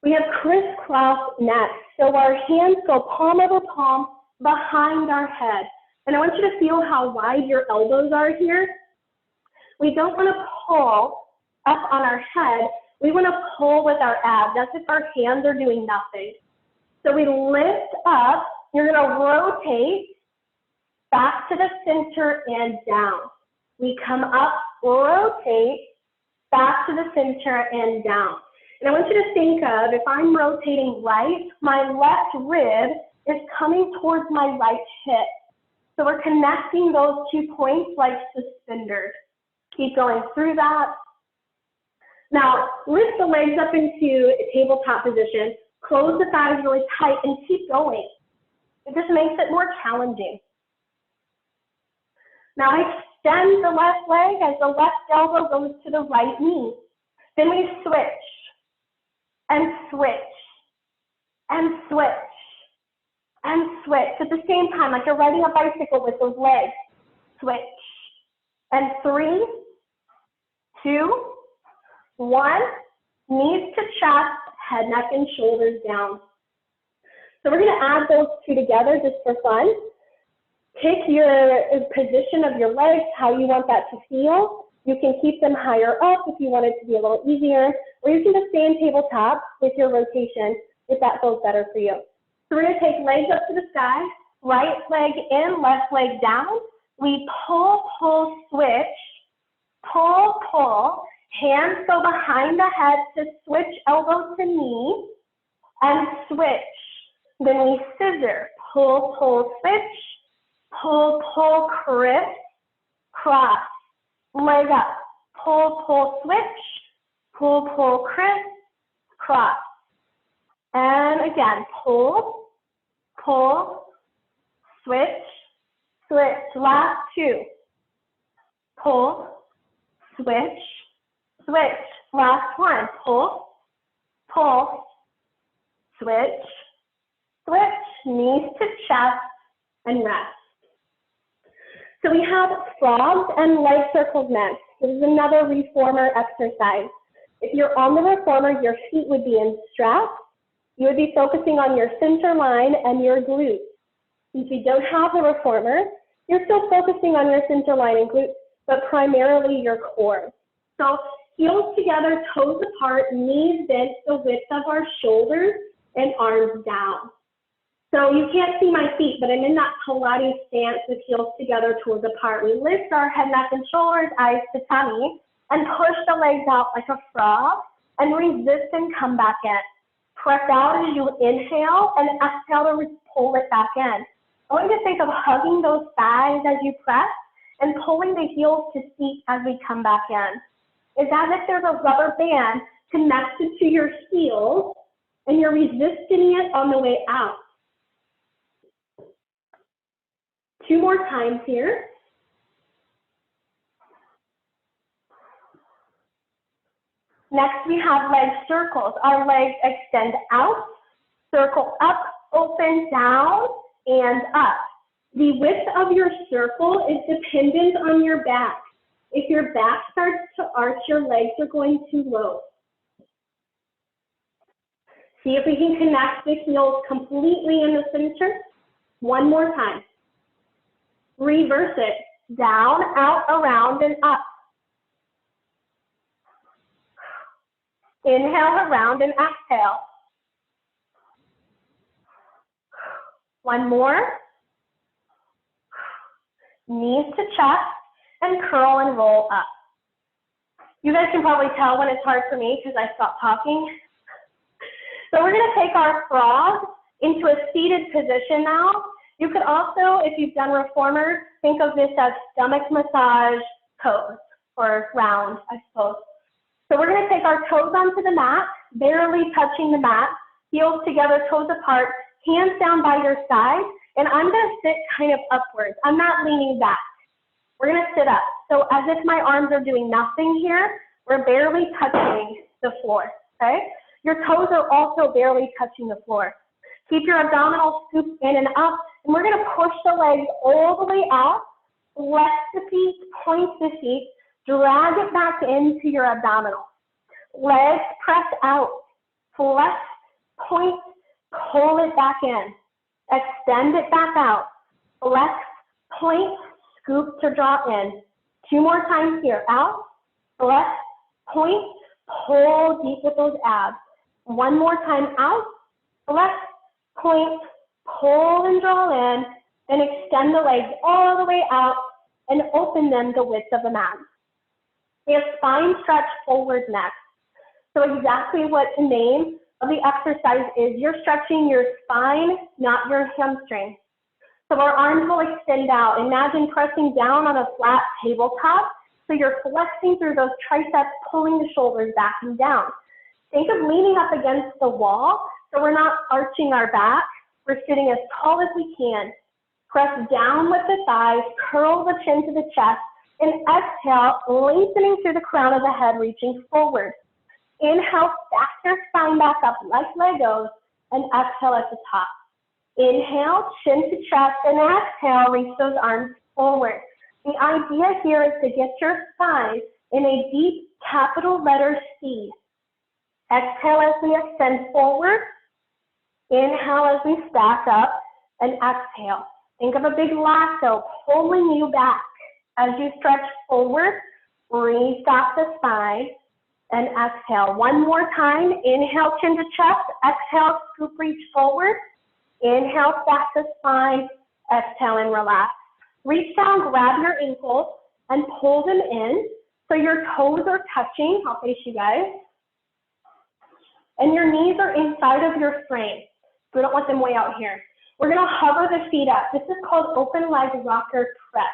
We have crisscross necks, so our hands go palm over palm behind our head. And I want you to feel how wide your elbows are here. We don't want to pull up on our head. We want to pull with our abs. That's if our hands are doing nothing. So we lift up. You're going to rotate back to the center and down. We come up, rotate, back to the center and down. And I want you to think of, if I'm rotating right, my left rib is coming towards my right hip. So we're connecting those 2 points like suspenders. Keep going through that. Now, lift the legs up into a tabletop position. Close the thighs really tight and keep going. It just makes it more challenging. Now extend the left leg as the left elbow goes to the right knee. Then we switch and switch and switch and switch at the same time, like you're riding a bicycle with those legs. Switch. And 3, 2, 1. Knees to chest, head, neck, and shoulders down. So we're going to add those two together just for fun. Pick your position of your legs, how you want that to feel. You can keep them higher up if you want it to be a little easier, or you can just stay in tabletop with your rotation if that feels better for you. So we're going to take legs up to the sky, right leg in, left leg down. We pull, pull, switch, pull, pull. Hands go behind the head to switch elbow to knee, and switch. Then we scissor, pull, pull, switch, pull, pull, crisp, cross, leg up, pull, pull, switch, pull, pull, crisp, cross. And again, pull, pull, switch, switch. Last 2. Pull, switch, switch. Last 1. Pull, pull, switch, switch. Knees to chest and rest. So we have frogs and leg circles next. This is another reformer exercise. If you're on the reformer, your feet would be in straps. You would be focusing on your center line and your glutes. If you don't have the reformer, you're still focusing on your center line and glutes, but primarily your core. So heels together, toes apart, knees bent the width of our shoulders and arms down. So you can't see my feet, but I'm in that Pilates stance with heels together, toes apart. We lift our head, neck, and shoulders, eyes to tummy, and push the legs out like a frog, and resist and come back in. Press out as you inhale, and exhale to pull it back in. I want you to think of hugging those thighs as you press, and pulling the heels to seat as we come back in. It's as if there's a rubber band connected to your heels, and you're resisting it on the way out. 2 more times here. Next, we have leg circles. Our legs extend out, circle up, open, down, and up. The width of your circle is dependent on your back. If your back starts to arch, your legs are going too low. See if we can connect the heels completely in the center. 1 more time. Reverse it. Down, out, around, and up. Inhale, around, and exhale. 1 more. Knees to chest, and curl and roll up. You guys can probably tell when it's hard for me because I stopped talking. So we're going to take our frog into a seated position now. You could also, if you've done reformers, think of this as stomach massage pose, or round, I suppose. So we're going to take our toes onto the mat, barely touching the mat, heels together, toes apart, hands down by your side, and I'm going to sit kind of upwards. I'm not leaning back. We're going to sit up. So as if my arms are doing nothing here, we're barely touching the floor, okay? Your toes are also barely touching the floor. Keep your abdominals scooped in and up, and we're going to push the legs all the way out, flex the feet, point the feet, drag it back into your abdominal. Legs press out, flex, point, pull it back in. Extend it back out, flex, point, scoop to draw in. 2 more times here, out, flex, point, pull deep with those abs. 1 more time, out, flex, point, pull and draw in, and extend the legs all the way out and open them the width of the mat. We have spine stretch forward next. So exactly what the name of the exercise is. You're stretching your spine, not your hamstring. So our arms will extend out. Imagine pressing down on a flat tabletop. So you're flexing through those triceps, pulling the shoulders back and down. Think of leaning up against the wall so we're not arching our back We're sitting as tall as we can. Press down with the thighs, curl the chin to the chest, and exhale, lengthening through the crown of the head, reaching forward. Inhale, stack your spine back up like Legos, and exhale at the top. Inhale, chin to chest, and exhale, reach those arms forward. The idea here is to get your spine in a deep capital letter C. Exhale as we extend forward. Inhale as we stack up, and exhale. Think of a big lasso pulling you back. As you stretch forward, restock the spine, and exhale. One more time. Inhale, chin to chest. Exhale, scoop, reach forward. Inhale, stack the spine. Exhale, and relax. Reach down, grab your ankles, and pull them in so your toes are touching. I'll face you guys. And your knees are inside of your frame. We don't want them way out here. We're going to hover the feet up. This is called open leg rocker press.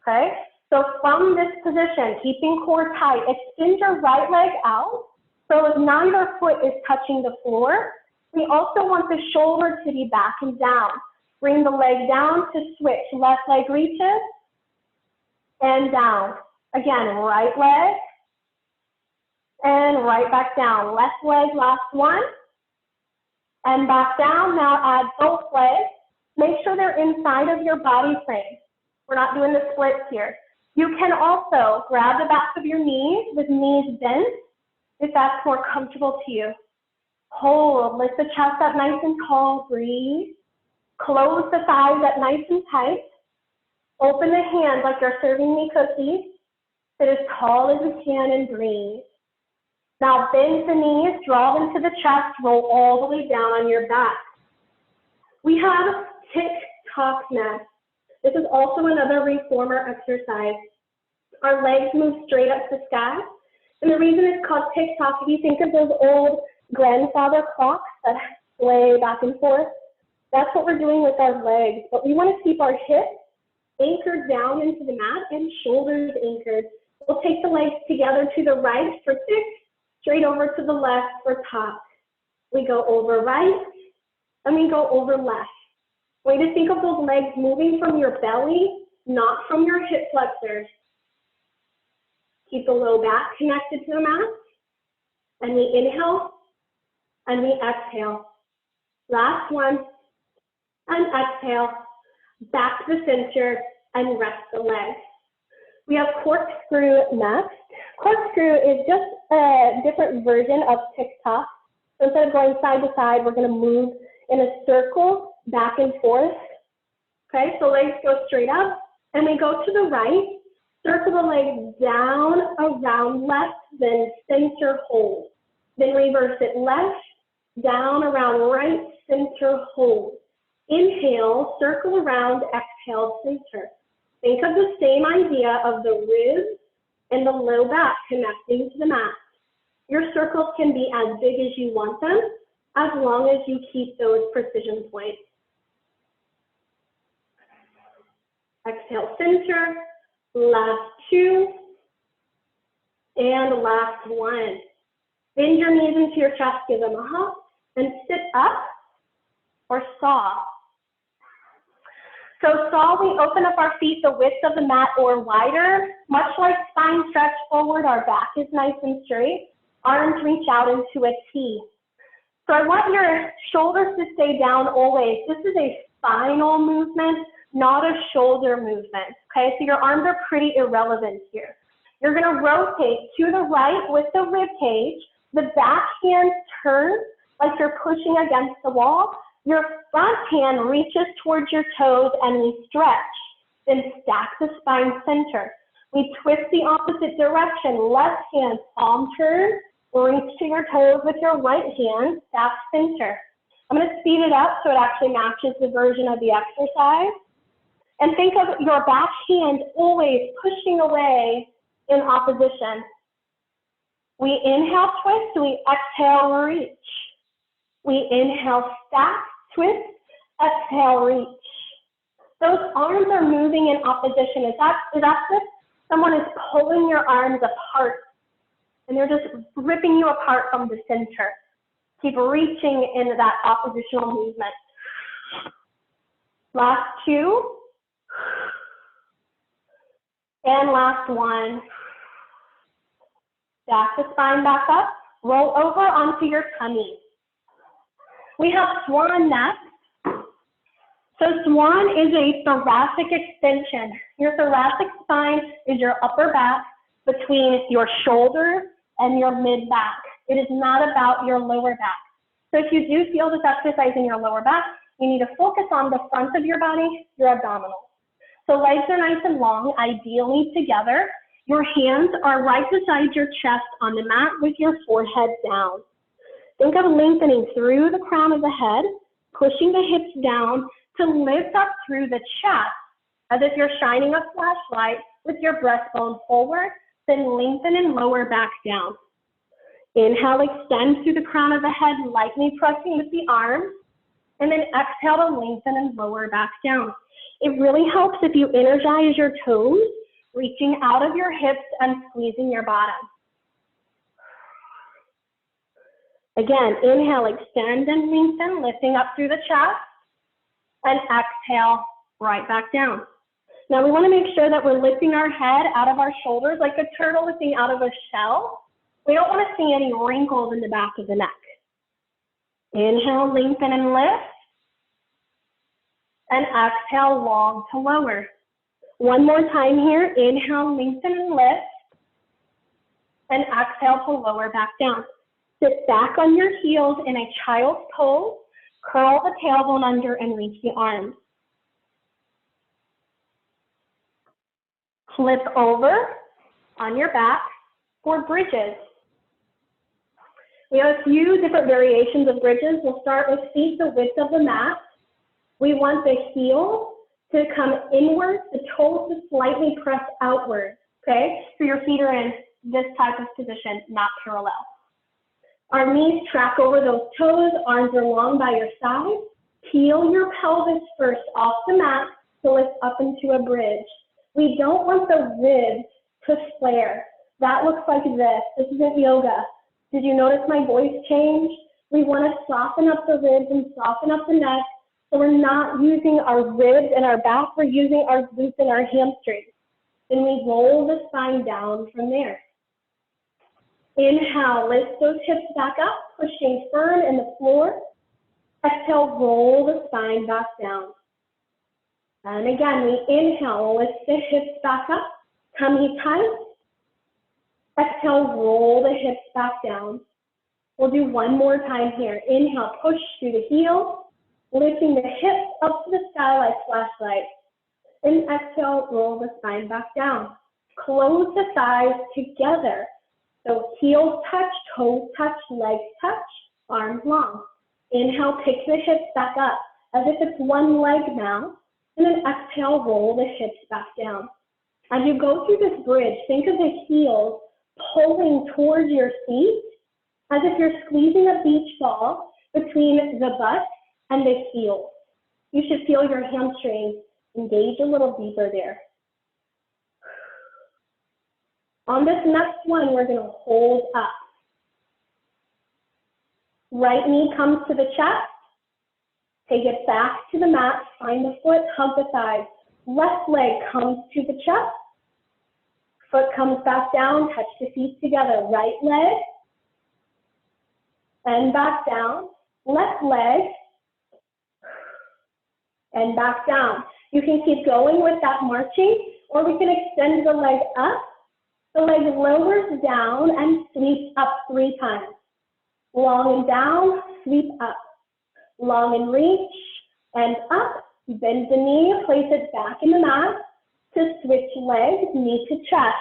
Okay? So from this position, keeping core tight, extend your right leg out so as neither foot is touching the floor. We also want the shoulder to be back and down. Bring the leg down to switch. Left leg reaches and down. Again, right leg and right back down. Left leg, last one. And back down. Now add both legs. Make sure they're inside of your body frame. We're not doing the splits here. You can also grab the back of your knees with knees bent if that's more comfortable to you. Hold, lift the chest up nice and tall, breathe. Close the thighs up nice and tight. Open the hands like you're serving me cookies. Sit as tall as you can and breathe. Now bend the knees, draw them to the chest, roll all the way down on your back. We have tick-tock next. This is also another reformer exercise. Our legs move straight up to the sky. And the reason it's called tick-tock, if you think of those old grandfather clocks that sway back and forth, that's what we're doing with our legs. But we want to keep our hips anchored down into the mat and shoulders anchored. We'll take the legs together to the right for tick, straight over to the left for top. We go over right, and we go over left. Way to think of those legs moving from your belly, not from your hip flexors. Keep the low back connected to the mat. And we inhale, and we exhale. Last one, and exhale. Back to the center, and rest the legs. We have corkscrew next. Corkscrew is just a different version of tick-tock. So instead of going side to side, we're going to move in a circle back and forth. Okay, so legs go straight up, and we go to the right. Circle the legs down, around left, then center hold. Then reverse it left, down, around right, center hold. Inhale, circle around, exhale, center. Think of the same idea of the ribs and the low back connecting to the mat. Your circles can be as big as you want them, as long as you keep those precision points. Exhale, center, last two, and last one. Bend your knees into your chest, give them a hop, and sit up or saw. So saw, we open up our feet the width of the mat or wider. Much like spine stretch forward, our back is nice and straight. Arms reach out into a T. So I want your shoulders to stay down always. This is a spinal movement, not a shoulder movement. Okay, so your arms are pretty irrelevant here. You're going to rotate to the right with the rib cage. The back hand turns like you're pushing against the wall. Your front hand reaches towards your toes and we stretch. Then stack the spine center. We twist the opposite direction. Left hand, palm turn. Reach to your toes with your right hand, stack center. I'm going to speed it up so it actually matches the version of the exercise. And think of your back hand always pushing away in opposition. We inhale, twist, we exhale, reach. We inhale, stack, twist, exhale, reach. Those arms are moving in opposition. Is that this? Someone is pulling your arms apart and they're just ripping you apart from the center. Keep reaching into that oppositional movement. Last 2. And last 1. Stack the spine back up. Roll over onto your tummy. We have swan next. So swan is a thoracic extension. Your thoracic spine is your upper back between your shoulder and your mid back. It is not about your lower back. So if you do feel this exercise in your lower back, you need to focus on the front of your body, your abdominals. So legs are nice and long, ideally together. Your hands are right beside your chest on the mat with your forehead down. Think of lengthening through the crown of the head, pushing the hips down to lift up through the chest as if you're shining a flashlight with your breastbone forward, then lengthen and lower back down. Inhale, extend through the crown of the head, lightly pressing with the arms, and then exhale to lengthen and lower back down. It really helps if you energize your toes, reaching out of your hips and squeezing your bottom. Again, inhale, extend and lengthen, lifting up through the chest, and exhale, right back down. Now we want to make sure that we're lifting our head out of our shoulders like a turtle lifting out of a shell. We don't want to see any wrinkles in the back of the neck. Inhale, lengthen and lift, and exhale, long to lower. One more time here, inhale, lengthen and lift, and exhale to lower back down. Sit back on your heels in a child's pose, curl the tailbone under and reach the arms. Flip over on your back for bridges. We have a few different variations of bridges. We'll start with feet the width of the mat. We want the heel to come inward, the toes to slightly press outward, okay? So your feet are in this type of position, not parallel. Our knees track over those toes, arms are long by your side. Peel your pelvis first off the mat to lift up into a bridge. We don't want the ribs to flare. That looks like this. This isn't yoga. Did you notice my voice change? We want to soften up the ribs and soften up the neck. So we're not using our ribs and our back, we're using our glutes and our hamstrings. Then we roll the spine down from there. Inhale, lift those hips back up, pushing firm in the floor. Exhale, roll the spine back down. And again, we inhale, lift the hips back up, tummy tight. Exhale, roll the hips back down. We'll do one more time here. Inhale, push through the heels, lifting the hips up to the sky like flashlight. And exhale, roll the spine back down. Close the thighs together. So heels touch, toes touch, legs touch, arms long. Inhale, pick the hips back up as if it's one leg now. And then exhale, roll the hips back down. As you go through this bridge, think of the heels pulling towards your feet as if you're squeezing a beach ball between the butt and the heels. You should feel your hamstrings engage a little deeper there. On this next one, we're going to hold up. Right knee comes to the chest. Take it back to the mat. Find the foot, hug the thighs. Left leg comes to the chest. Foot comes back down, touch the feet together. Right leg, and back down. Left leg, and back down. You can keep going with that marching, or we can extend the leg up. The leg lowers down and sweeps up 3 times. Long and down, sweep up. Long and reach, and up. Bend the knee, place it back in the mat to switch legs, knee to chest.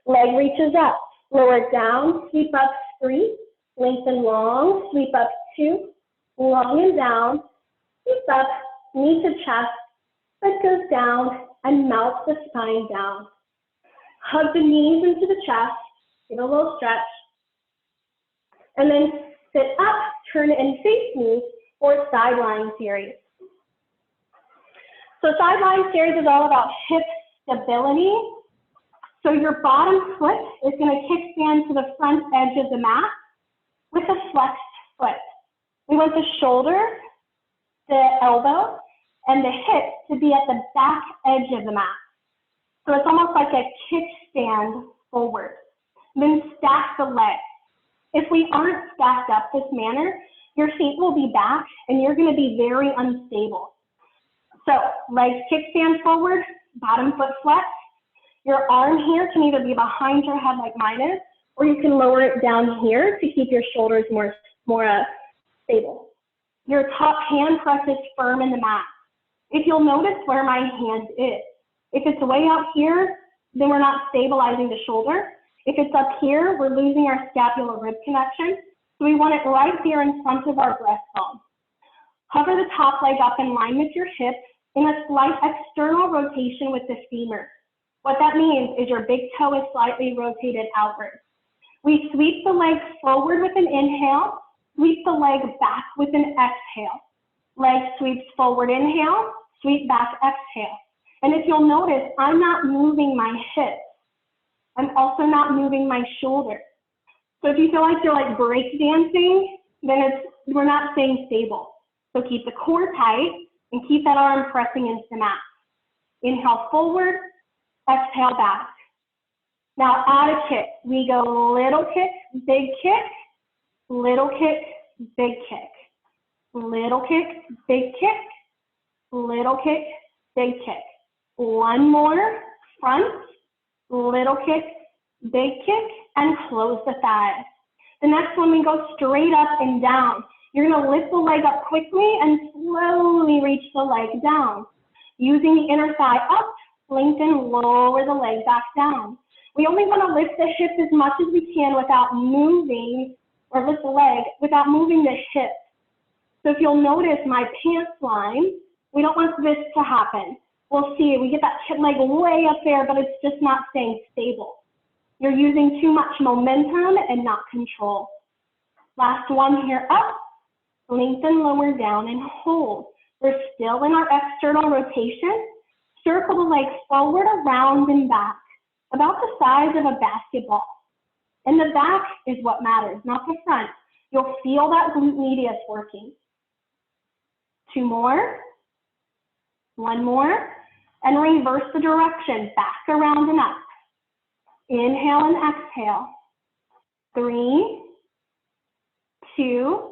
Leg reaches up, lower down, sweep up 3, lengthen long, sweep up 2, long and down, sweep up, knee to chest, leg goes down, and melt the spine down. Hug the knees into the chest, give a little stretch, and then sit up, turn and face me for sideline series. So sideline series is all about hip stability. So your bottom foot is going to kickstand to the front edge of the mat with a flexed foot. We want the shoulder the elbow and the hip to be at the back edge of the mat. So it's almost like a kickstand forward. Then stack the legs. If we aren't stacked up this manner, your feet will be back and you're going to be very unstable. So legs kickstand forward, bottom foot flex. Your arm here can either be behind your head like mine is, or you can lower it down here to keep your shoulders more stable. Your top hand presses firm in the mat. If you'll notice where my hand is, if it's way out here, then we're not stabilizing the shoulder. If it's up here, we're losing our scapular rib connection. So we want it right there in front of our breastbone. Hover the top leg up in line with your hips in a slight external rotation with the femur. What that means is your big toe is slightly rotated outward. We sweep the leg forward with an inhale, sweep the leg back with an exhale. Leg sweeps forward, inhale, sweep back, exhale. And if you'll notice, I'm not moving my hips. I'm also not moving my shoulder. So if you feel like you're like break dancing, then we're not staying stable. So keep the core tight and keep that arm pressing into the mat. Inhale forward, exhale back. Now add a kick. We go little kick, big kick, little kick, big kick, little kick, big kick, little kick, big kick. One more, front, little kick, big kick, and close the thighs. The next one, we go straight up and down. You're gonna lift the leg up quickly and slowly reach the leg down. Using the inner thigh up, lengthen, lower the leg back down. We only wanna lift the hip as much as we can without moving, or lift the leg without moving the hip. So if you'll notice my pants line, we don't want this to happen. We'll see, we get that hip leg way up there, but it's just not staying stable. You're using too much momentum and not control. Last one here, up, lengthen, lower down, and hold. We're still in our external rotation. Circle the legs forward, around, and back, about the size of a basketball. And the back is what matters, not the front. You'll feel that glute medius working. Two more, one more, and reverse the direction, back, around, and up. Inhale and exhale. 3, 2,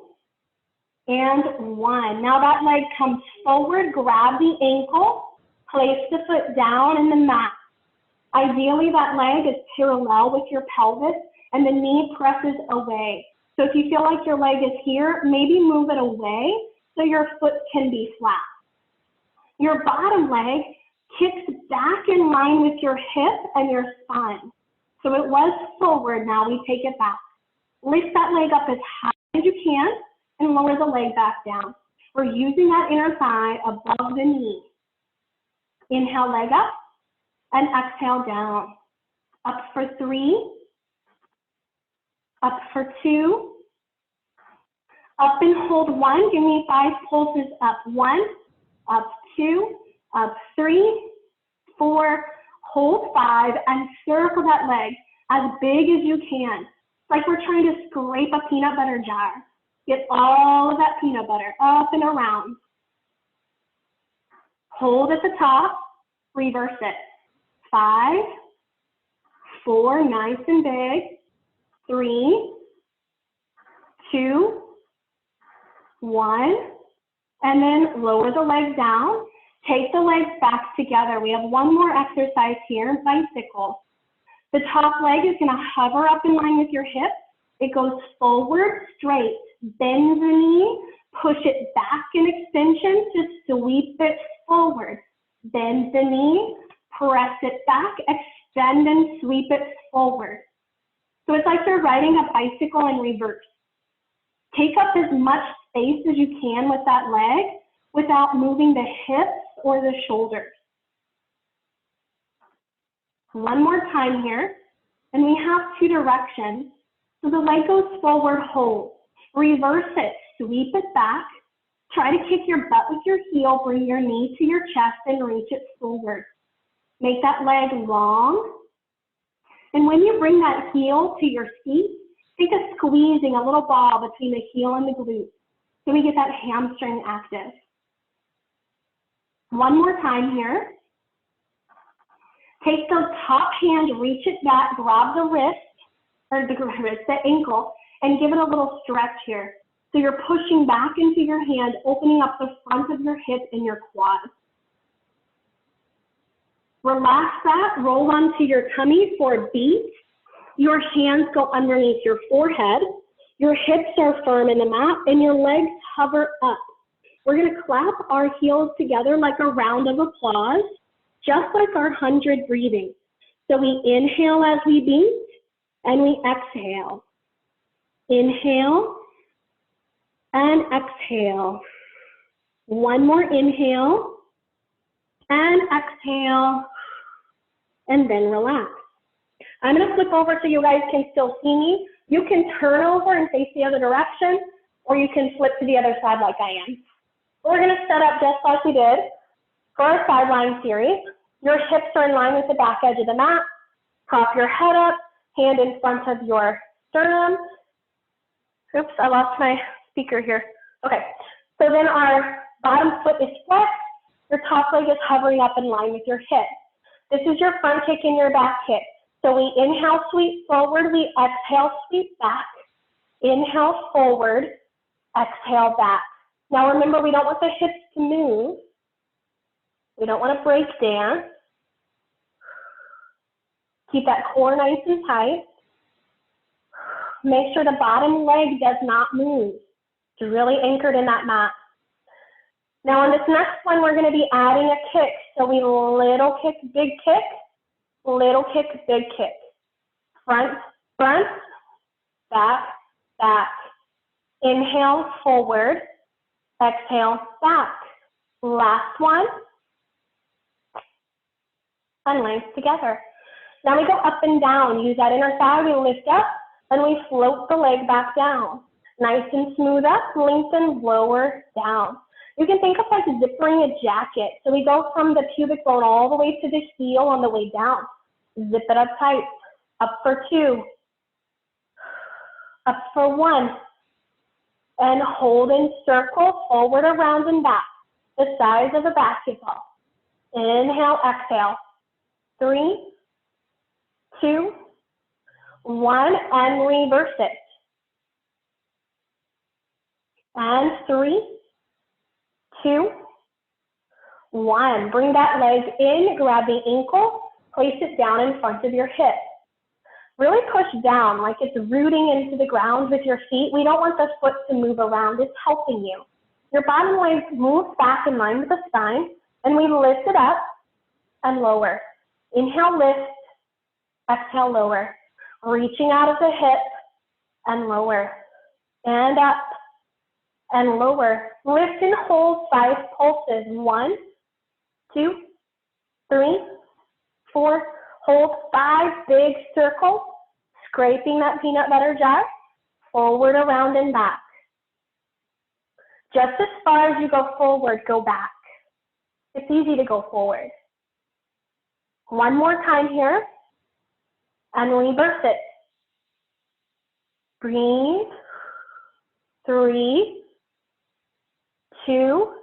and 1. Now that leg comes forward, grab the ankle, place the foot down in the mat. Ideally, that leg is parallel with your pelvis and the knee presses away. So if you feel like your leg is here, maybe move it away so your foot can be flat. Your bottom leg kicks back in line with your hip and your spine. So it was forward, now we take it back. Lift that leg up as high as you can and lower the leg back down. We're using that inner thigh above the knee. Inhale, leg up, and exhale down. Up for 3, up for 2, up and hold 1. Give me 5 pulses up. 1, up 2, up 3, 4, hold 5, and circle that leg as big as you can. It's like we're trying to scrape a peanut butter jar. Get all of that peanut butter up and around. Hold at the top, reverse it. 5, 4, nice and big. 3, 2, 1, and then lower the leg down. Take the legs back together. We have one more exercise here, bicycle. The top leg is gonna hover up in line with your hip. It goes forward, straight, bend the knee, push it back in extension to sweep it forward. Bend the knee, press it back, extend and sweep it forward. So it's like you're riding a bicycle in reverse. Take up as much space as you can with that leg without moving the hips or the shoulders. One more time here, and we have 2 directions. So the leg goes forward, hold. Reverse it, sweep it back. Try to kick your butt with your heel, bring your knee to your chest and reach it forward. Make that leg long. And when you bring that heel to your feet, think of squeezing a little ball between the heel and the glute. So we get that hamstring active. One more time here. Take the top hand, reach it back, grab the wrist, or the ankle, and give it a little stretch here. So you're pushing back into your hand, opening up the front of your hip and your quad. Relax that, roll onto your tummy for a beat. Your hands go underneath your forehead. Your hips are firm in the mat and your legs hover up. We're gonna clap our heels together like a round of applause, just like our 100 breathing. So we inhale as we beat and we exhale. Inhale and exhale. One more inhale and exhale, and then relax. I'm gonna flip over so you guys can still see me. You can turn over and face the other direction, or you can flip to the other side like I am. We're gonna set up just like we did for our sideline series. Your hips are in line with the back edge of the mat. Prop your head up, hand in front of your sternum. Oops, I lost my speaker here. Okay, so then our bottom foot is flexed. Your top leg is hovering up in line with your hip. This is your front kick and your back kick. So we inhale, sweep forward. We exhale, sweep back. Inhale, forward. Exhale, back. Now remember, we don't want the hips to move. We don't want to break dance. Keep that core nice and tight. Make sure the bottom leg does not move. It's really anchored in that mat. Now on this next one, we're going to be adding a kick. So we little kick, big kick, little kick, big kick. Front, front, back, back. Inhale, forward. Exhale, back. Last one. And legs together. Now we go up and down. Use that inner thigh. We lift up and we float the leg back down. Nice and smooth up, lengthen, lower, down. You can think of like zippering a jacket. So we go from the pubic bone all the way to the heel on the way down. Zip it up tight. Up for 2. Up for 1. And hold in circle, forward, around, and back. The size of a basketball. Inhale, exhale. 3, 2, 1, and reverse it. And 3, 2, 1. Bring that leg in, grab the ankle, place it down in front of your hip. Really push down like it's rooting into the ground with your feet. We don't want the foot to move around. It's helping you. Your bottom leg moves back in line with the spine, and we lift it up and lower. Inhale, lift. Exhale, lower. Reaching out of the hip and lower. And up and lower. Lift and hold 5 pulses. 1, 2, 3, 4. Hold 5 big circles, scraping that peanut butter jar, forward, around, and back. Just as far as you go forward, go back. It's easy to go forward. One more time here, and reverse it. Breathe. 3, 2,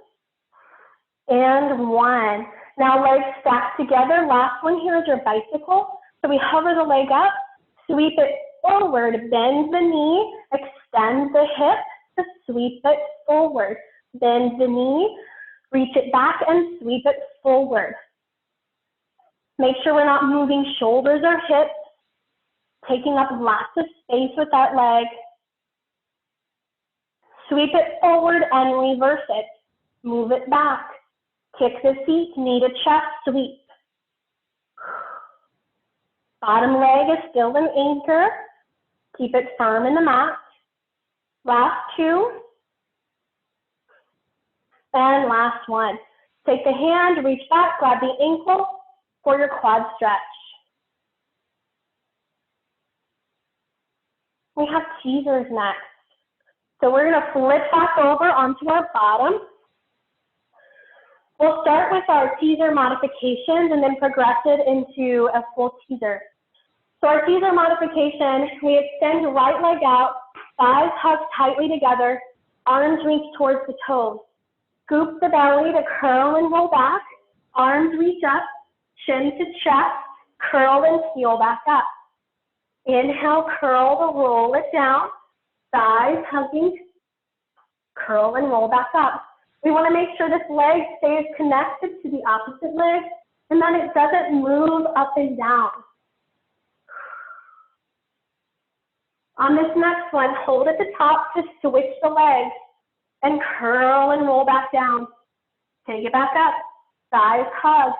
and 1. Now legs stacked together. Last one here is your bicycle. So we hover the leg up, sweep it forward, bend the knee, extend the hip to sweep it forward. Bend the knee, reach it back and sweep it forward. Make sure we're not moving shoulders or hips, taking up lots of space with that leg. Sweep it forward and reverse it. Move it back. Kick the feet, knee to chest, sweep. Bottom leg is still an anchor. Keep it firm in the mat. Last 2. And last 1. Take the hand, reach back, grab the ankle for your quad stretch. We have teasers next. So we're going to flip back over onto our bottom. We'll start with our teaser modifications and then progress it into a full teaser. So our teaser modification, we extend right leg out, thighs hug tightly together, arms reach towards the toes. Scoop the belly to curl and roll back. Arms reach up, chin to chest, curl and heel back up. Inhale, curl to roll it down. Thighs hugging, curl and roll back up. We want to make sure this leg stays connected to the opposite leg and that it doesn't move up and down. On this next one, hold at the top to switch the legs and curl and roll back down. Take it back up. Thighs hug.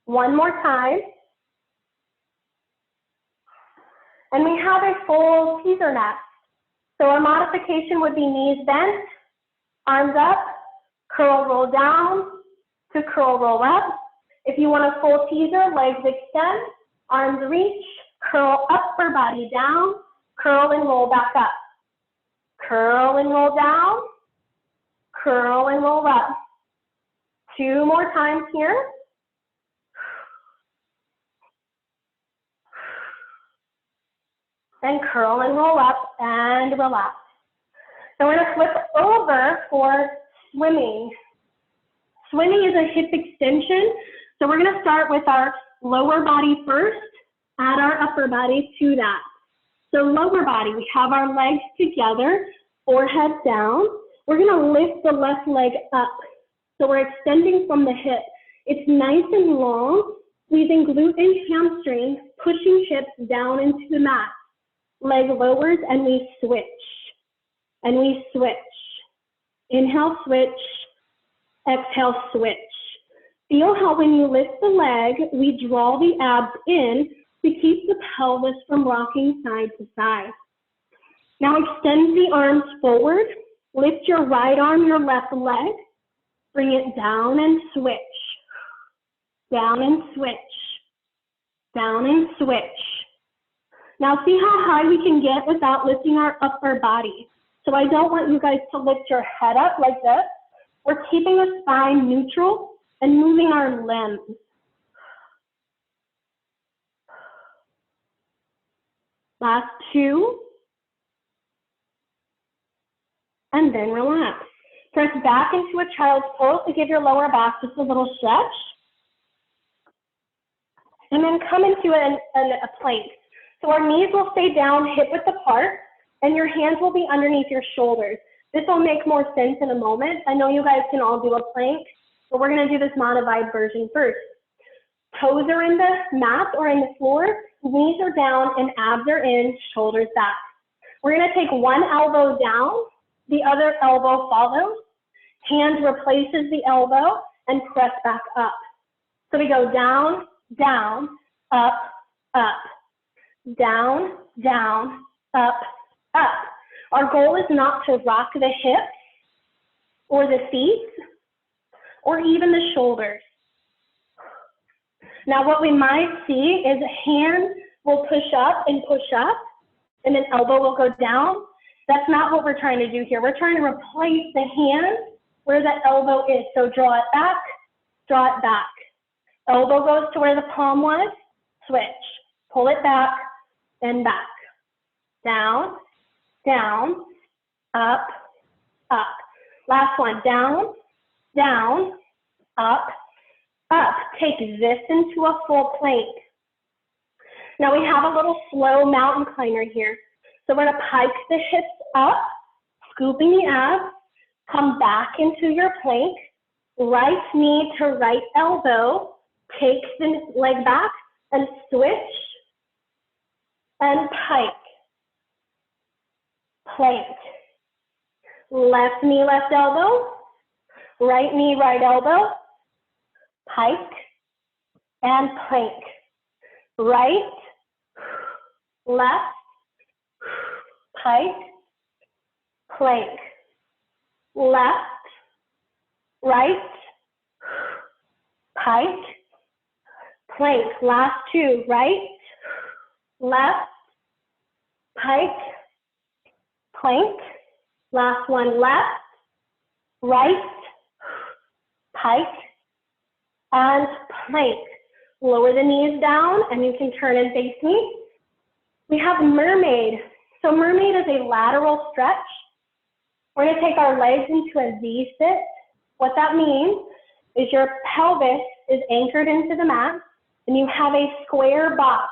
One more time. And we have a full teaser next. So our modification would be knees bent, arms up, curl, roll down, to curl, roll up. If you want a full teaser, legs extend, arms reach, curl upper body down, curl and roll back up. Curl and roll down, curl and roll up. 2 more times here. And curl and roll up and relax. So we're gonna flip over for swimming. Swimming is a hip extension. So we're gonna start with our lower body first, add our upper body to that. So lower body, we have our legs together, forehead down. We're gonna lift the left leg up. So we're extending from the hip. It's nice and long, squeezing glute and hamstring, pushing hips down into the mat. Leg lowers and we switch. And we switch. Inhale, switch. Exhale, switch. Feel how when you lift the leg, we draw the abs in to keep the pelvis from rocking side to side. Now extend the arms forward. Lift your right arm, your left leg. Bring it down and switch. Down and switch. Down and switch. Now see how high we can get without lifting our upper body. So I don't want you guys to lift your head up like this. We're keeping the spine neutral and moving our limbs. Last 2. And then relax. Press back into a child's pose to give your lower back just a little stretch. And then come into a plank. So our knees will stay down, hip width apart, and your hands will be underneath your shoulders. This will make more sense in a moment. I know you guys can all do a plank, but we're gonna do this modified version first. Toes are in the mat or in the floor, knees are down and abs are in, shoulders back. We're gonna take one elbow down, the other elbow follows, hand replaces the elbow and press back up. So we go down, down, up, up. Down, down, up, up. Our goal is not to rock the hips or the feet or even the shoulders. Now what we might see is a hand will push up, and then elbow will go down. That's not what we're trying to do here. We're trying to replace the hand where that elbow is. So draw it back, draw it back. Elbow goes to where the palm was, switch. Pull it back, and back. Down, down, up, up. Last one, down, down, up, up. Take this into a full plank. Now we have a little slow mountain climber here. So we're gonna pike the hips up, scooping the abs, come back into your plank, right knee to right elbow, take the leg back and switch, and pike, plank. Left knee, left elbow, right knee, right elbow, pike, and plank. Right, left, pike, plank. Left, right, pike, plank. Last 2, right, left, pike, plank. Last one, left, right, pike, and plank. Lower the knees down and you can turn and face me. We have mermaid. So mermaid is a lateral stretch. We're going to take our legs into a Z sit. What that means is your pelvis is anchored into the mat, and you have a square box,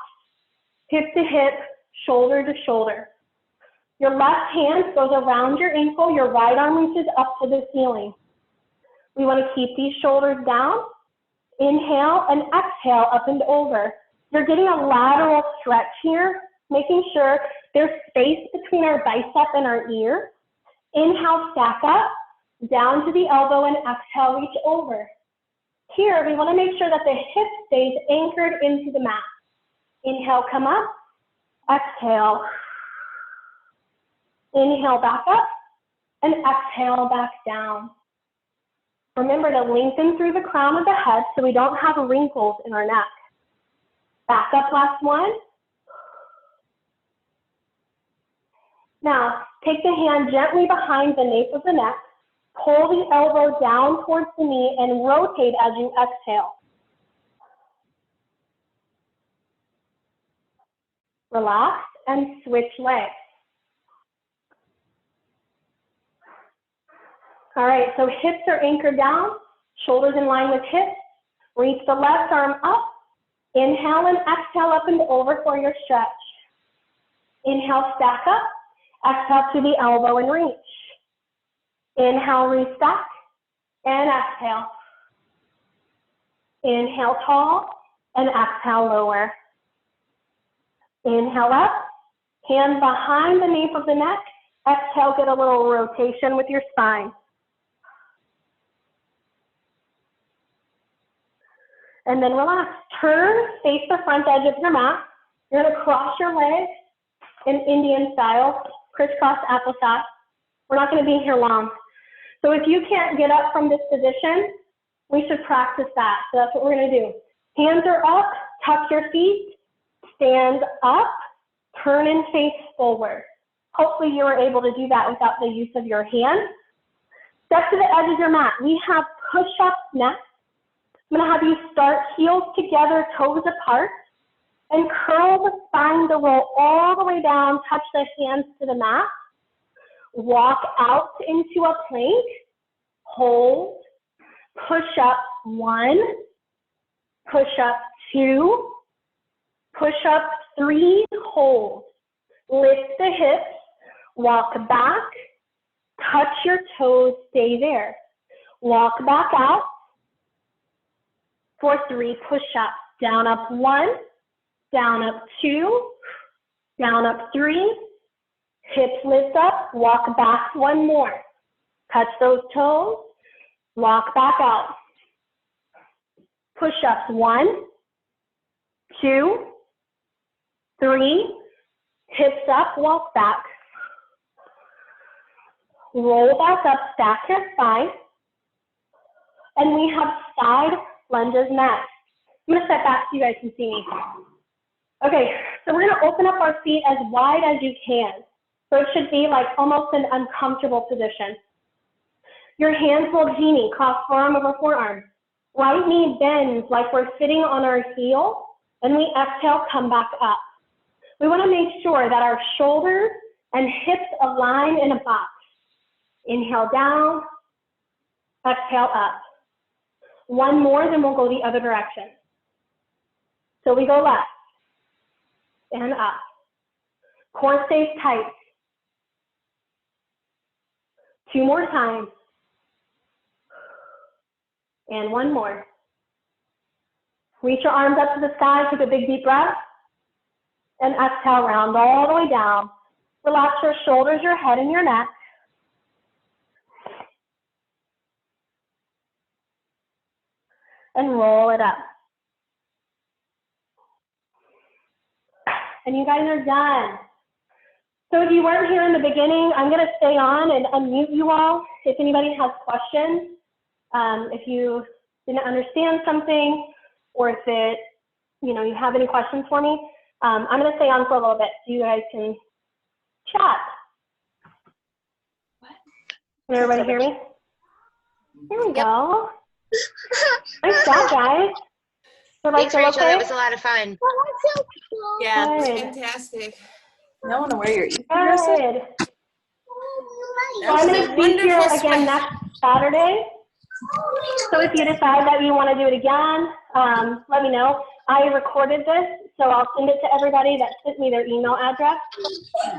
hip to hip, shoulder to shoulder. Your left hand goes around your ankle, your right arm reaches up to the ceiling. We want to keep these shoulders down. Inhale and exhale up and over. You're getting a lateral stretch here, making sure there's space between our bicep and our ear. Inhale, stack up, down to the elbow, and exhale, reach over. Here, we want to make sure that the hip stays anchored into the mat. Inhale, come up, exhale. Inhale, back up, and exhale, back down. Remember to lengthen through the crown of the head so we don't have wrinkles in our neck. Back up, last one. Now, take the hand gently behind the nape of the neck, pull the elbow down towards the knee, and rotate as you exhale. Relax and switch legs. All right, so hips are anchored down, shoulders in line with hips. Reach the left arm up. Inhale and exhale up and over for your stretch. Inhale, stack up. Exhale to the elbow and reach. Inhale, restack, and exhale. Inhale, tall, and exhale, lower. Inhale up, hand behind the nape of the neck. Exhale, get a little rotation with your spine. And then relax. Turn, face the front edge of your mat. You're going to cross your legs in Indian style, crisscross applesauce. We're not going to be here long. So if you can't get up from this position, we should practice that. So that's what we're going to do. Hands are up, tuck your feet, stand up, turn and face forward. Hopefully you were able to do that without the use of your hands. Step to the edge of your mat. We have push-ups next. I'm going to have you start heels together, toes apart, and curl the spine to roll all the way down, touch the hands to the mat. Walk out into a plank, hold, push up 1, push up 2, push up 3, hold. Lift the hips, walk back, touch your toes, stay there. Walk back out for 3 push-ups. Down, up 1, down, up 2, down, up 3. Hips lift up, walk back 1 more. Touch those toes, walk back out. Push-ups 1, 2, 3. Hips up, walk back. Roll back up, stack your spine. And we have side lunges next. I'm going to step back so you guys can see me. Okay, so we're going to open up our feet as wide as you can. So it should be like almost an uncomfortable position. Your hands will genie, cross forearm over forearm. Right knee bends like we're sitting on our heel, and we exhale, come back up. We want to make sure that our shoulders and hips align in a box. Inhale down, exhale up. 1 more, then we'll go the other direction. So we go left and up. Core stays tight. 2 more times. And 1 more. Reach your arms up to the sky, take a big deep breath. And exhale, round all the way down. Relax your shoulders, your head, and your neck. And roll it up. And you guys are done. So if you weren't here in the beginning, I'm going to stay on and unmute you all if anybody has questions. If you didn't understand something, or if you have any questions for me, I'm going to stay on for a little bit so you guys can chat. Can everybody hear me? There we go. Nice job, guys. Thanks, Rachel. That was a lot of fun. Yeah, it was Good. fantastic. I want to wear your Easter dress. Good. So I'm going to be here again next Saturday. So if you decide that you want to do it again, let me know. I recorded this, so I'll send it to everybody that sent me their email address.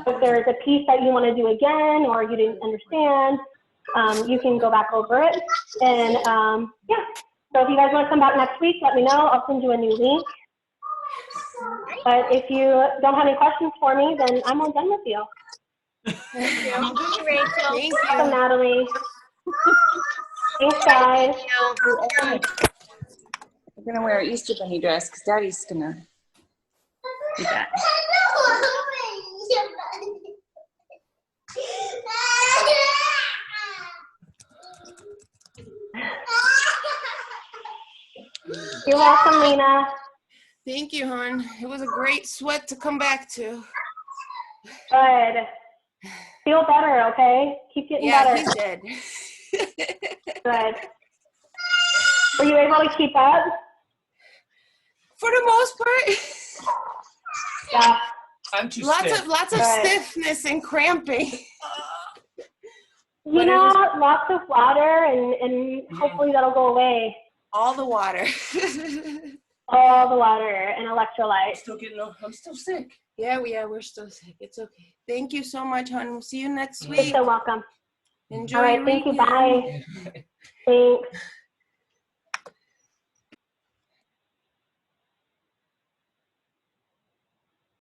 If there's a piece that you want to do again or you didn't understand, you can go back over it. And yeah, so if you guys want to come back next week, let me know. I'll send you a new link. But if you don't have any questions for me, then I'm all done with you. Thank you, Rachel. Thank Welcome, you. Natalie. Thanks, guys. We're gonna wear our Easter bunny dress because Daddy's gonna do that. You're welcome, Lena. Thank you, hon. It was a great sweat to come back to. Good. Feel better, okay? Keep getting Yeah, better. he's dead. Good. Were you able to keep up? For the most part. Yeah. I'm too Lots stiff. of Right. stiffness and cramping. You know, lots of water, and hopefully that'll go away. All the water. All the water and electrolytes. I'm still sick. Yeah, we're still sick. It's okay. Thank you so much, hon. We'll see you next You're week. so welcome. Enjoy All right, your thank you. weekend. Bye. Thanks.